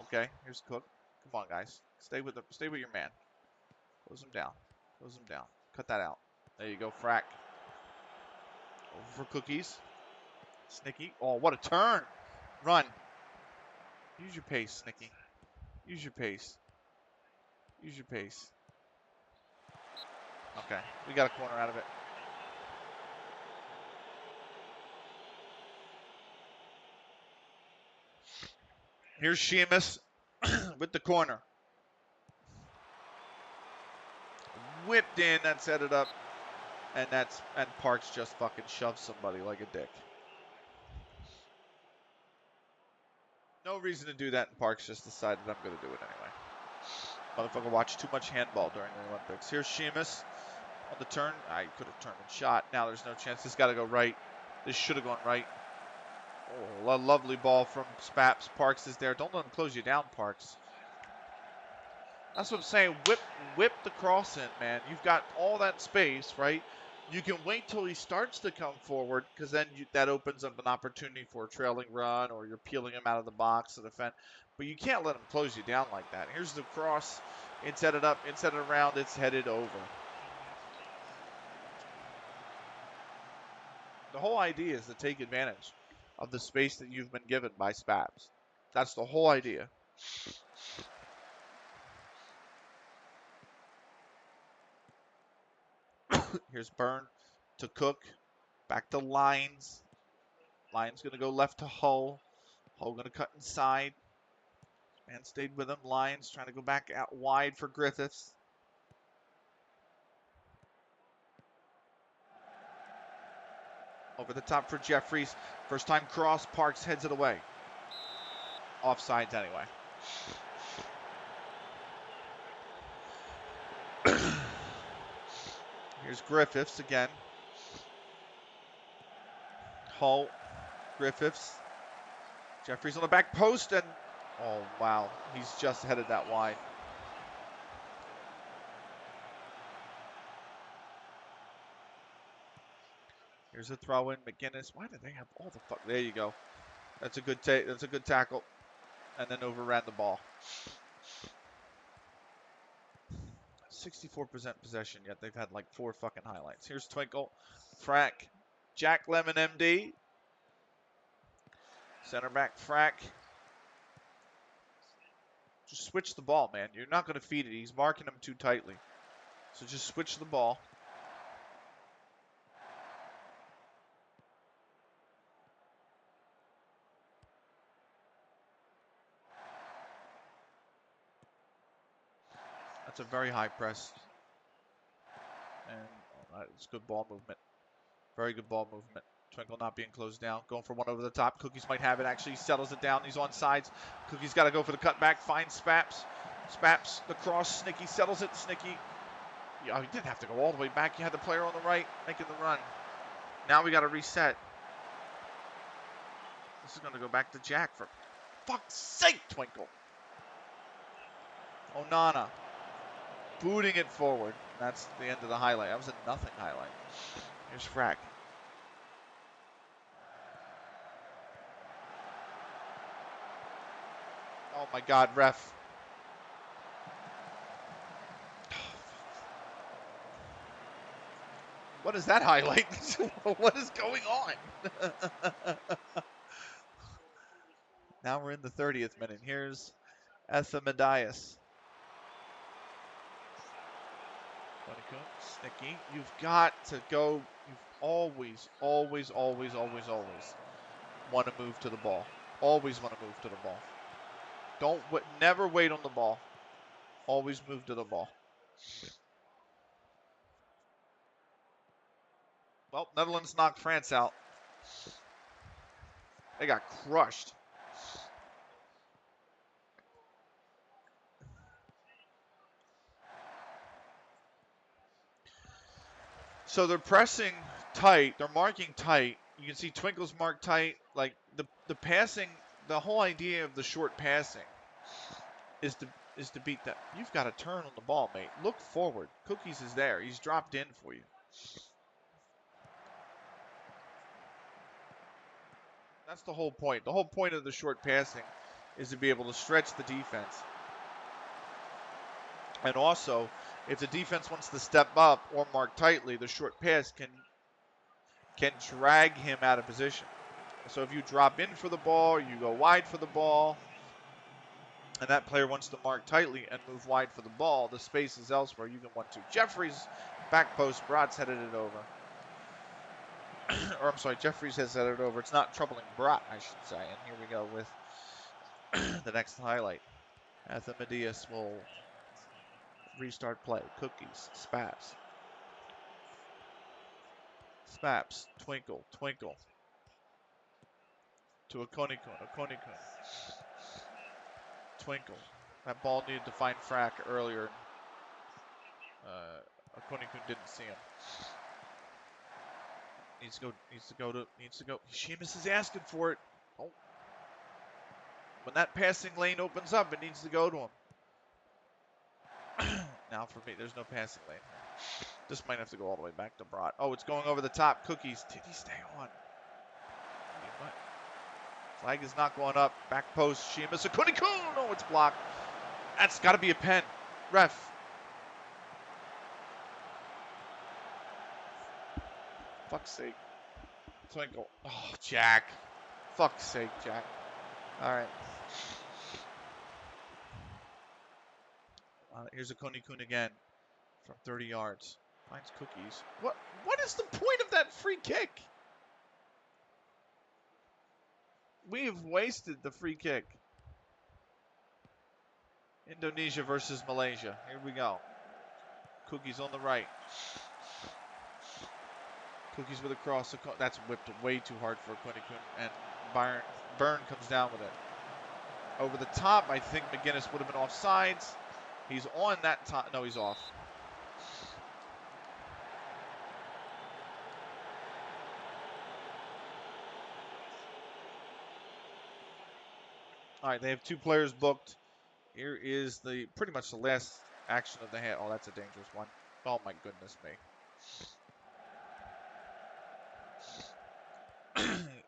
Okay, here's Cook. Come on, guys. Stay with your man. Close him down. Close him down. Cut that out. There you go, Frack. Over for Cookies. Snicky. Oh, what a turn. Run. Use your pace, Snicky. Use your pace. Use your pace. Okay, we got a corner out of it. Here's Sheamus with the corner. Whipped in, that set it up. And Parks just fucking shoved somebody like a dick. No reason to do that, and Parks just decided I'm going to do it anyway. Motherfucker watched too much handball during the Olympics. Here's Sheamus on the turn. I could have turned and shot. Now there's no chance. This got to go right. This should have gone right. Oh, a lovely ball from Spaps. Parks is there. Don't let him close you down, Parks. That's what I'm saying. Whip the cross in, man. You've got all that space, right? You can wait till he starts to come forward, because then that opens up an opportunity for a trailing run, or you're peeling him out of the box to defend. But you can't let him close you down like that. Here's the cross. Instead it up, instead it around, it's headed over. The whole idea is to take advantage of the space that you've been given by Spaps. That's the whole idea. Here's Byrne to Cook. Back to Lines. Lines going to go left to Hull. Hull going to cut inside. Man stayed with him. Lines trying to go back out wide for Griffiths. Over the top for Jeffries. First time cross. Parks heads it away. Offsides anyway. Here's Griffiths again. Hull. Griffiths. Jeffries on the back post, and oh wow, he's just headed that wide. Here's a throw in. McGinnis. Why do they have all the fuck? There you go. That's a good That's a good tackle, and then overran the ball. 64% possession, yet they've had like 4 fucking highlights. Here's Twinkle, Frack, Jack Lemon MD, center back Frack. Just switch the ball, man. You're not going to feed it. He's marking him too tightly. So just switch the ball. That's a very high press. And it's good ball movement. Very good ball movement. Twinkle not being closed down. Going for one over the top. Cookies might have it. Actually, he settles it down. He's on sides. Cookies got to go for the cutback. Finds Spaps. Spaps, the cross. Snicky settles it. Snicky. Yeah, he didn't have to go all the way back. You had the player on the right making the run. Now we got to reset. This is going to go back to Jack for fuck's sake, Twinkle. Onana. Booting it forward. That's the end of the highlight. That was a nothing highlight. Here's Frack. Oh my God, ref. What is that highlight? What is going on? Now we're in the 30th minute. Here's LythamSt.Anne. Snicky. You've got to go. You've always want to move to the ball. Always want to move to the ball. Never wait on the ball. Always move to the ball. Well, Netherlands knocked France out. They got crushed. So they're pressing tight. They're marking tight. You can see Twinkle's marked tight. Like the passing, the whole idea of the short passing is to beat that. You've got to turn on the ball, mate. Look forward. Cookies is there. He's dropped in for you. That's the whole point. The whole point of the short passing is to be able to stretch the defense. And also, if the defense wants to step up or mark tightly, the short pass can drag him out of position. So if you drop in for the ball, you go wide for the ball, and that player wants to mark tightly and move wide for the ball, the space is elsewhere. You can 1-2. Jeffries, back post, Brat's headed it over. Or I'm sorry, Jeffries has headed it over. It's not troubling Brat, I should say. And here we go with the next highlight. LythamSt.Anne will restart play. Cookies, Spaps. Spaps, Twinkle. To Okonikun. Twinkle. That ball needed to find Frack earlier. Okonikun didn't see him. Needs to go. Sheamus is asking for it. Oh. When that passing lane opens up, it needs to go to him. Now for me, there's no passing lane. This might have to go all the way back to Brat. Oh, it's going over the top. Cookies. Did he stay on? What? Flag is not going up. Back post. Sheamus. Okonikun. Oh, it's blocked. That's got to be a pen. Ref. Fuck's sake. Twinkle. Oh, Jack. Fuck's sake, Jack. All right. Here's Okonikun again from 30 yards. Finds Cookies. What is the point of that free kick? We've wasted the free kick. Indonesia versus Malaysia. Here we go. Cookies on the right. Cookies with a cross. That's whipped way too hard for Okonikun. And Byrne comes down with it. Over the top, I think McGuinness would have been offsides. He's on that top. No, he's off. All right, they have 2 players booked. Here is pretty much the last action of the hand. Oh, that's a dangerous one. Oh, my goodness me.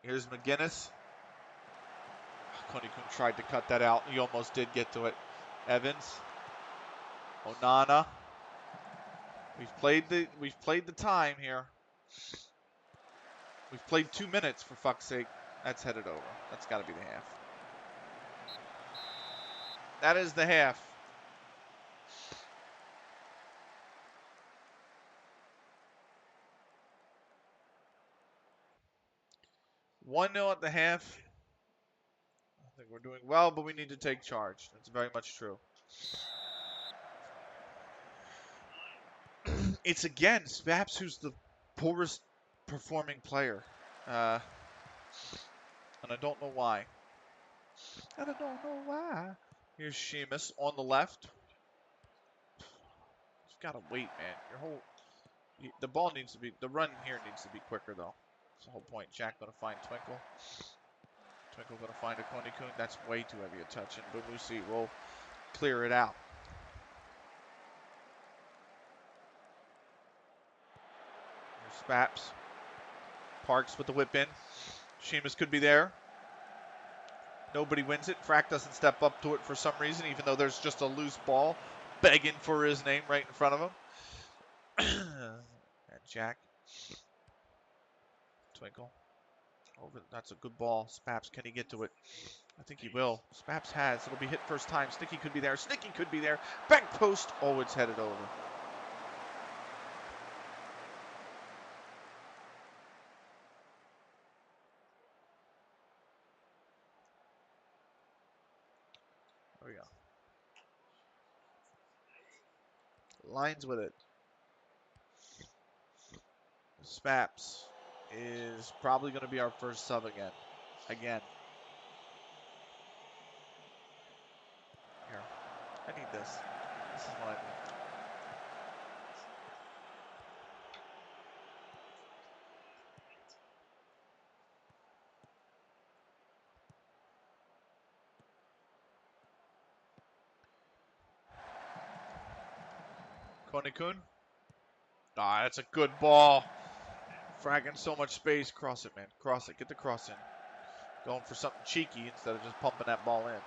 Here's McGuinness. Okonikun tried to cut that out. He almost did get to it. Evans. Onana. We've played the time here. We've played 2 minutes, for fuck's sake. That's headed over. That's got to be the half. That is the half. One 0 at the half. I think we're doing well, but we need to take charge. That's very much true. It's again Spaps who's the poorest performing player. And I don't know why. And I don't know why. Here's Sheamus on the left. You've got to wait, man. The ball needs to be, the run here needs to be quicker, though. That's the whole point. Jack going to find Twinkle. Twinkle going to find a Konikun. That's way too heavy a touch, and Bamusi will clear it out. Here's Spaps. Parks with the whip in. Sheamus could be there. Nobody wins it. Frack doesn't step up to it for some reason, even though there's just a loose ball begging for his name right in front of him. And Jack. Twinkle. Over. That's a good ball. Spaps, can he get to it? I think he will. Spaps has. It'll be hit first time. Snicky could be there. Snicky could be there. Back post. Oh, it's headed over. There we go. Lines with it. Spaps is probably going to be our first sub again. Here. I need this. This is what I need. Konikun. Ah, that's a good ball. Fragging so much space. Cross it, man. Cross it. Get the cross in. Going for something cheeky instead of just pumping that ball in.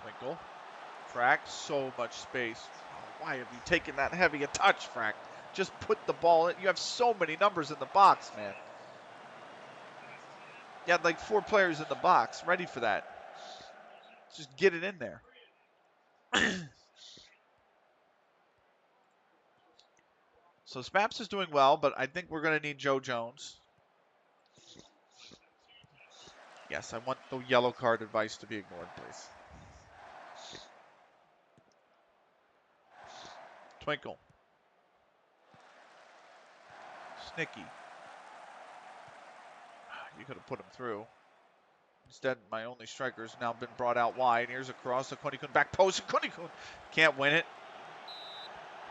Twinkle. Frack. So much space. Oh, why have you taken that heavy a touch, Frack? Just put the ball in. You have so many numbers in the box, man. You had like 4 players in the box ready for that. Just get it in there. So Spaps is doing well, but I think we're going to need Joe Jones. Yes, I want the yellow card advice to be ignored, please. Twinkle. Snicky. You could have put him through. Instead, my only striker has now been brought out wide. Here's a cross. A Konikun back post. Konikun can't win it.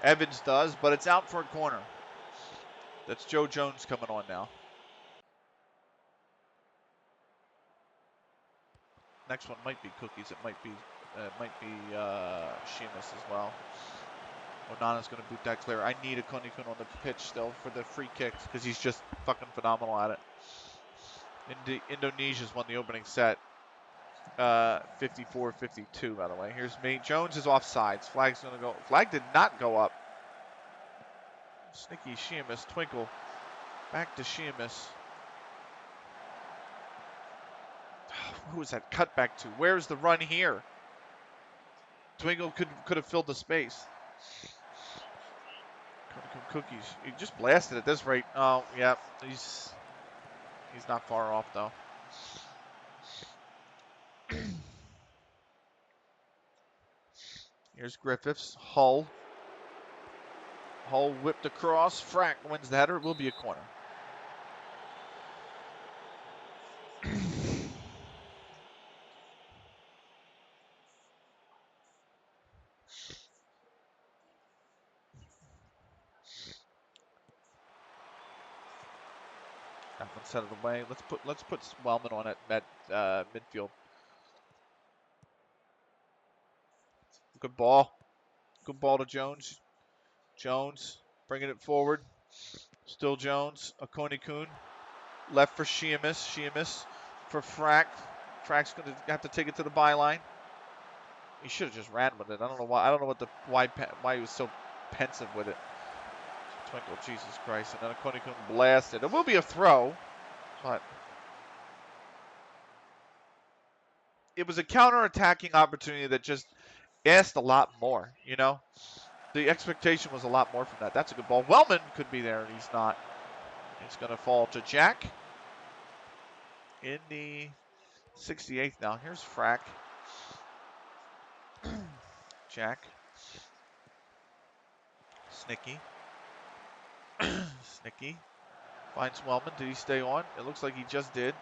Evans does, but it's out for a corner. That's Joe Jones coming on now. Next one might be Cookies. It might be Sheamus as well. Onana's going to boot that clear. I need a Konikun on the pitch still for the free kicks because he's just fucking phenomenal at it. Indonesia's won the opening set. 54-52, by the way. Here's me. Jones is offsides. Flag's going to go. Flag did not go up. Snicky, Sheamus, Twinkle. Back to Sheamus. Who was that cut back to? Where's the run here? Twinkle could have filled the space. Cookies. He just blasted at this rate. Oh, yeah. He's not far off, though. Here's Griffiths. Hull whipped across. Frack wins the header. It will be a corner. That one set it away. Let's put Wellman on at midfield. Good ball. Good ball to Jones. Jones bringing it forward. Still Jones. Konikun. Left for Sheamus. Sheamus for Frack. Frack's going to have to take it to the byline. He should have just ran with it. I don't know why. I don't know why he was so pensive with it. Twinkle, Jesus Christ. And then Konikun blasted. It will be a throw, but it was a counter-attacking opportunity that just asked a lot more, you know? The expectation was a lot more from that. That's a good ball. Wellman could be there, and he's not. It's going to fall to Jack in the 68th now. Here's Frack. Jack. Snicky. Snicky. Finds Wellman. Did he stay on? It looks like he just did.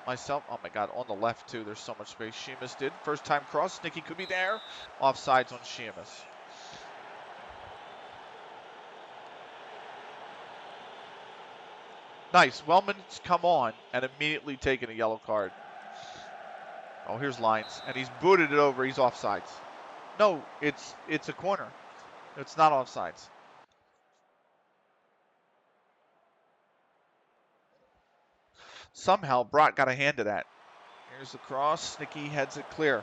Myself. Oh, my God. On the left, too. There's so much space. Sheamus did. First time cross. Snicky could be there. Offsides on Sheamus. Nice. Wellman's come on and immediately taken a yellow card. Oh, here's Lines. And he's booted it over. He's offsides. No, it's a corner. It's not offsides. Somehow, Brock got a hand to that. Here's the cross. Snicky heads it clear.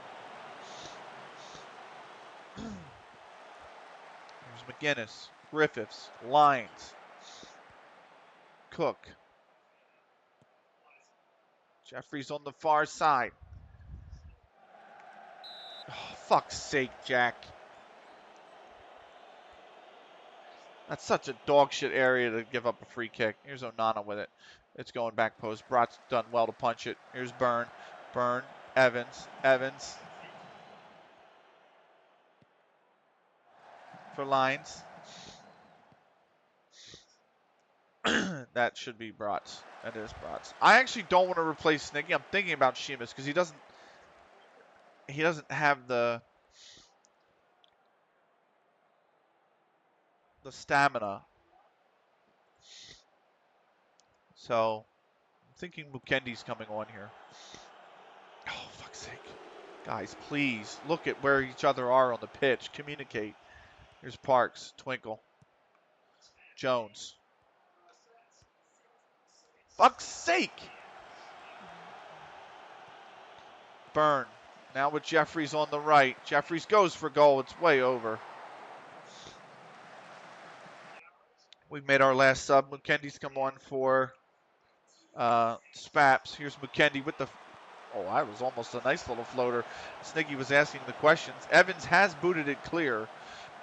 Here's McGinnis. Griffiths. Lines. Cook. Jeffries on the far side. Oh, fuck's sake, Jack. That's such a dog shit area to give up a free kick. Here's Onana with it. It's going back post. Brock's done well to punch it. Here's Byrne. Byrne. Evans. Evans. For Lines. That should be Bratz. That is Bratz. I actually don't want to replace Snicky. I'm thinking about Sheamus because he doesn't have the stamina. So I'm thinking Mukendi's coming on here. Oh, fuck's sake. Guys, please look at where each other are on the pitch. Communicate. Here's Parks. Twinkle. Jones. Fuck's sake. Byrne. Now with Jeffries on the right. Jeffries goes for goal. It's way over. We've made our last sub. Mukendi's come on for Spaps. Here's Mukendi with the... Oh, that was almost a nice little floater. Snicky was asking the questions. Evans has booted it clear,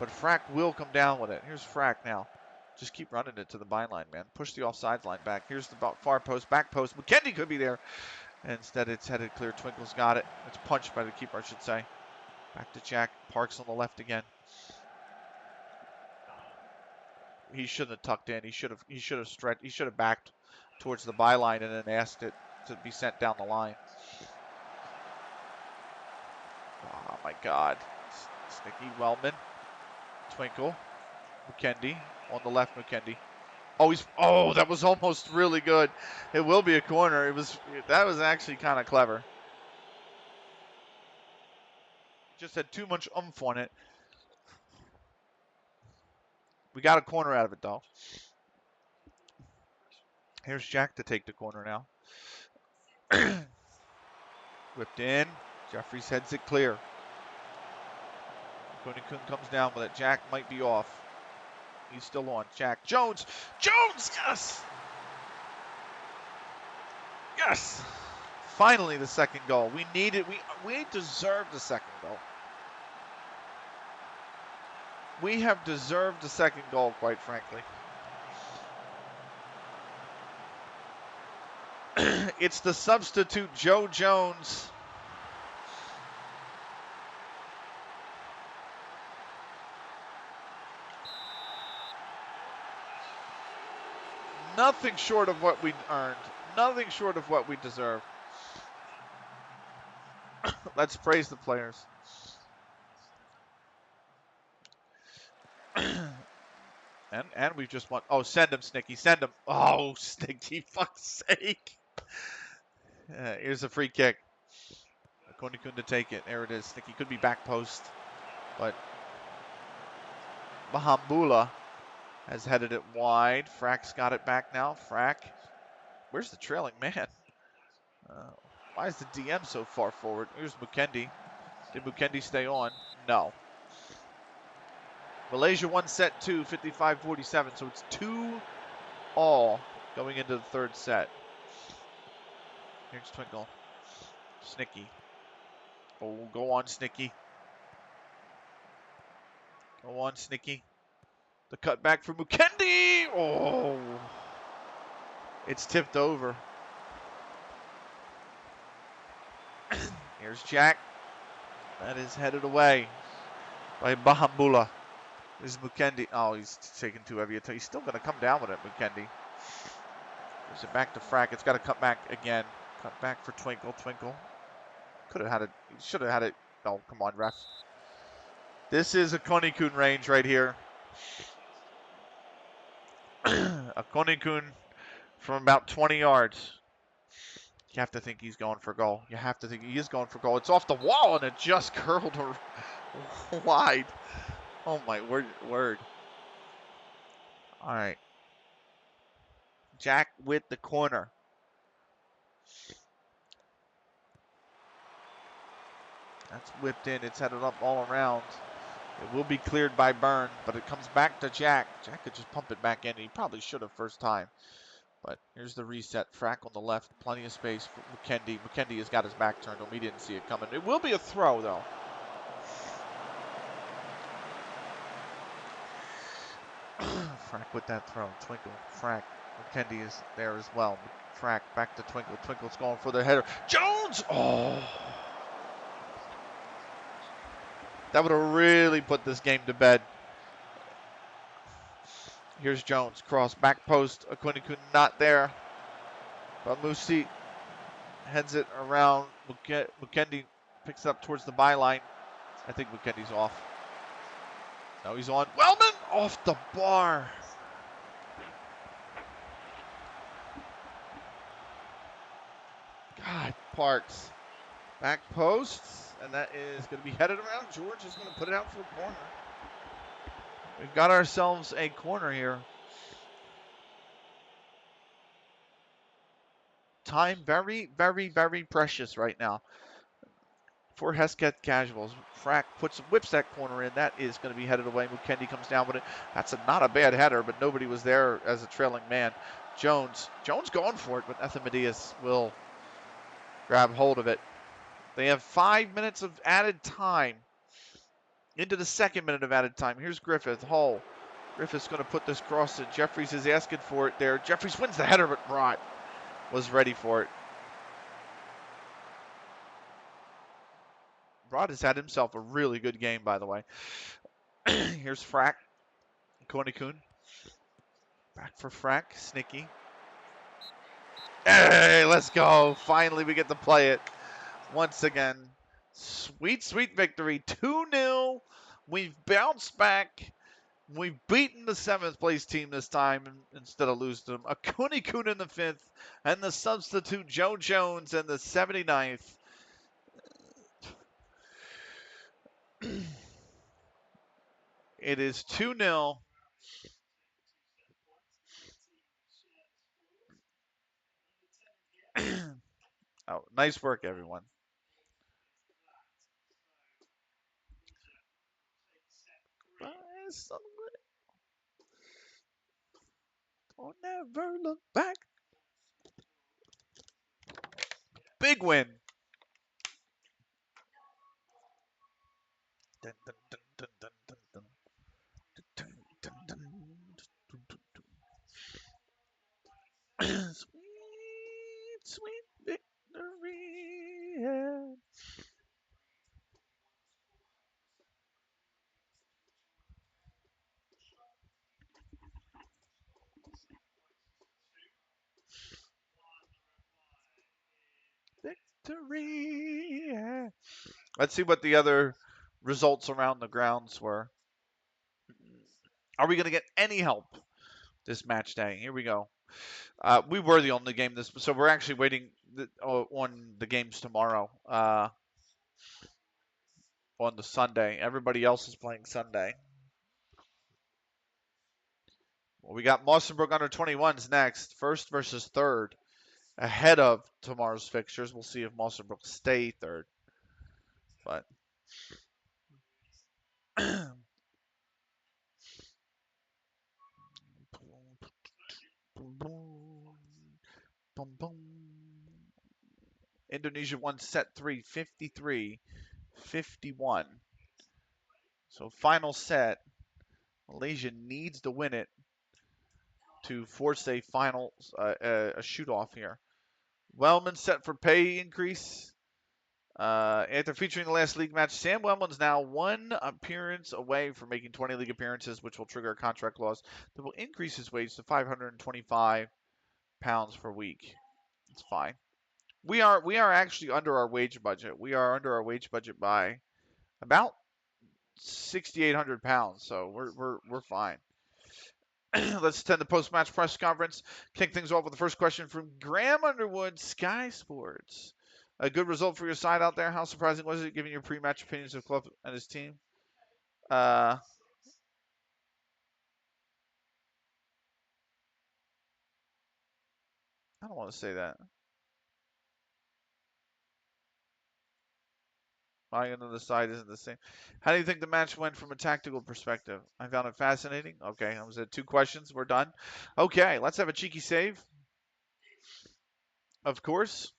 but Frack will come down with it. Here's Frack now. Just keep running it to the byline, man. Push the offsides line back. Here's the far post, back post. Mukendi could be there. Instead, it's headed clear. Twinkle's got it. It's punched by the keeper, I should say. Back to Jack. Parks on the left again. He shouldn't have tucked in. He should have stretched. He should have backed towards the byline and then asked it to be sent down the line. Oh my God. Snicky, Wellman, Twinkle, Mukendi on the left. Mukendi. Oh, that was almost really good. It will be a corner. That was actually kind of clever. Just had too much oomph on it. We got a corner out of it though. Here's Jack to take the corner now. Whipped in. Jeffries heads it clear. Konikun comes down with it. Jack might be off. He's still on. Jack. Jones! Jones! Yes! Yes! Finally the second goal. We deserved the second goal. We have deserved the second goal, quite frankly. It's the substitute Joe Jones. Nothing short of what we earned. Nothing short of what we deserve. Let's praise the players. And we've just won. Oh, send him, Snicky. Send him. Oh, Snicky, fuck's sake. Here's a free kick. Konikun to take it. There it is. Snicky could be back post. But Mahambula has headed it wide. Frack's got it back now. Frack. Where's the trailing man? Why is the DM so far forward? Here's Mukendi. Did Mukendi stay on? No. Malaysia won set 2, 55-47, so it's 2-all going into the third set. Here's Twinkle. Snicky. Oh, go on, Snicky. Go on, Snicky. The cut back for Mukendi. Oh, it's tipped over. Here's Jack. That is headed away by Bahambula. This is Mukendi. Oh, he's taking too heavy. He's still going to come down with it, Mukendi. Gives it back to Frack. It's got to cut back again. Cut back for Twinkle. Twinkle. Could have had it. Should have had it. Oh, come on, ref. This is a Konikun range right here. A Konikun from about 20 yards. You have to think he's going for goal. You have to think he is going for goal. It's off the wall, and it just curled wide. Oh, my word. All right. Jack with the corner. That's whipped in. It's headed up all around. It will be cleared by Byrne, but it comes back to Jack. Jack could just pump it back in. He probably should have first time. But here's the reset. Frack on the left. Plenty of space for Mukendi. Mukendi has got his back turned to him. He didn't see it coming. It will be a throw, though. Frack with that throw. Twinkle. Frack. Mukendi is there as well. Frack back to Twinkle. Twinkle's going for the header. Jones! Oh! That would have really put this game to bed. Here's Jones. Cross. Back post. Akunikun not there. But Musi heads it around. Mukendi picks it up towards the byline. I think Mukendi's off. No, he's on. Wellman off the bar. God, Parks. Back post. And that is going to be headed around. George is going to put it out for a corner. We've got ourselves a corner here. Time very, very, very precious right now for Hesketh Casuals. Frack whips that corner in. That is going to be headed away. Mukendi comes down with it. That's not a bad header, but nobody was there as a trailing man. Jones going for it, but LythamSt.Anne will grab hold of it. They have 5 minutes of added time into the second minute of added time. Here's Griffith. Hull. Griffith's going to put this cross in. Jeffries is asking for it there. Jeffries wins the header, but Rod was ready for it. Rod has had himself a really good game, by the way. Here's Frack. Konikun. Back for Frack. Snicky. Hey, let's go. Finally, we get to play it once again. Sweet, sweet victory. 2-0. We've bounced back. We've beaten the 7th place team this time instead of losing them. A Konikun in the 5th, and the substitute Joe Jones in the 79th. It is 2-0. Oh, nice work, everyone. Don't never look back. Big win. Dun, dun, dun, dun, dun, dun, dun. Dun, dun, dun, dun, dun, dun. Sweet, sweet victory. Yeah. Victory. Yeah. Let's see what the other results around the grounds were. Are we going to get any help this match day? Here we go. We were the only game this, so we're actually waiting on the games tomorrow. On the Sunday, everybody else is playing Sunday. Well, we got Mossonbrook under 21s next, first versus third, ahead of tomorrow's fixtures. We'll see if Mossonbrook stay third, but Indonesia won set 3, 53-51. So final set, Malaysia needs to win it to force a final a shoot off here. Wellman set for pay increase. After featuring the last league match, Sam Wellman's now one appearance away from making 20 league appearances, which will trigger a contract clause that will increase his wage to £525 per week. It's fine. We are actually under our wage budget. We are under our wage budget by about £6,800. So we're fine. Let's attend the post-match press conference. Kick things off with the first question from Graham Underwood, Sky Sports. A good result for your side out there. How surprising was it, given your pre-match opinions of Club and his team? I don't want to say that. My end of the side isn't the same. How do you think the match went from a tactical perspective? I found it fascinating. Okay, I was at 2 questions. We're done. Okay, let's have a cheeky save. Of course.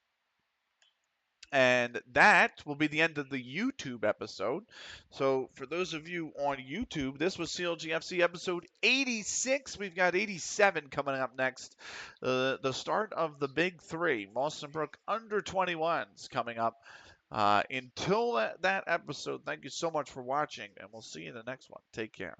And that will be the end of the YouTube episode. So for those of you on YouTube, this was CLG FC episode 86. We've got 87 coming up next. The start of the big 3, Mawsonbrook under 21s coming up. Until that episode, thank you so much for watching, and we'll see you in the next one. Take care.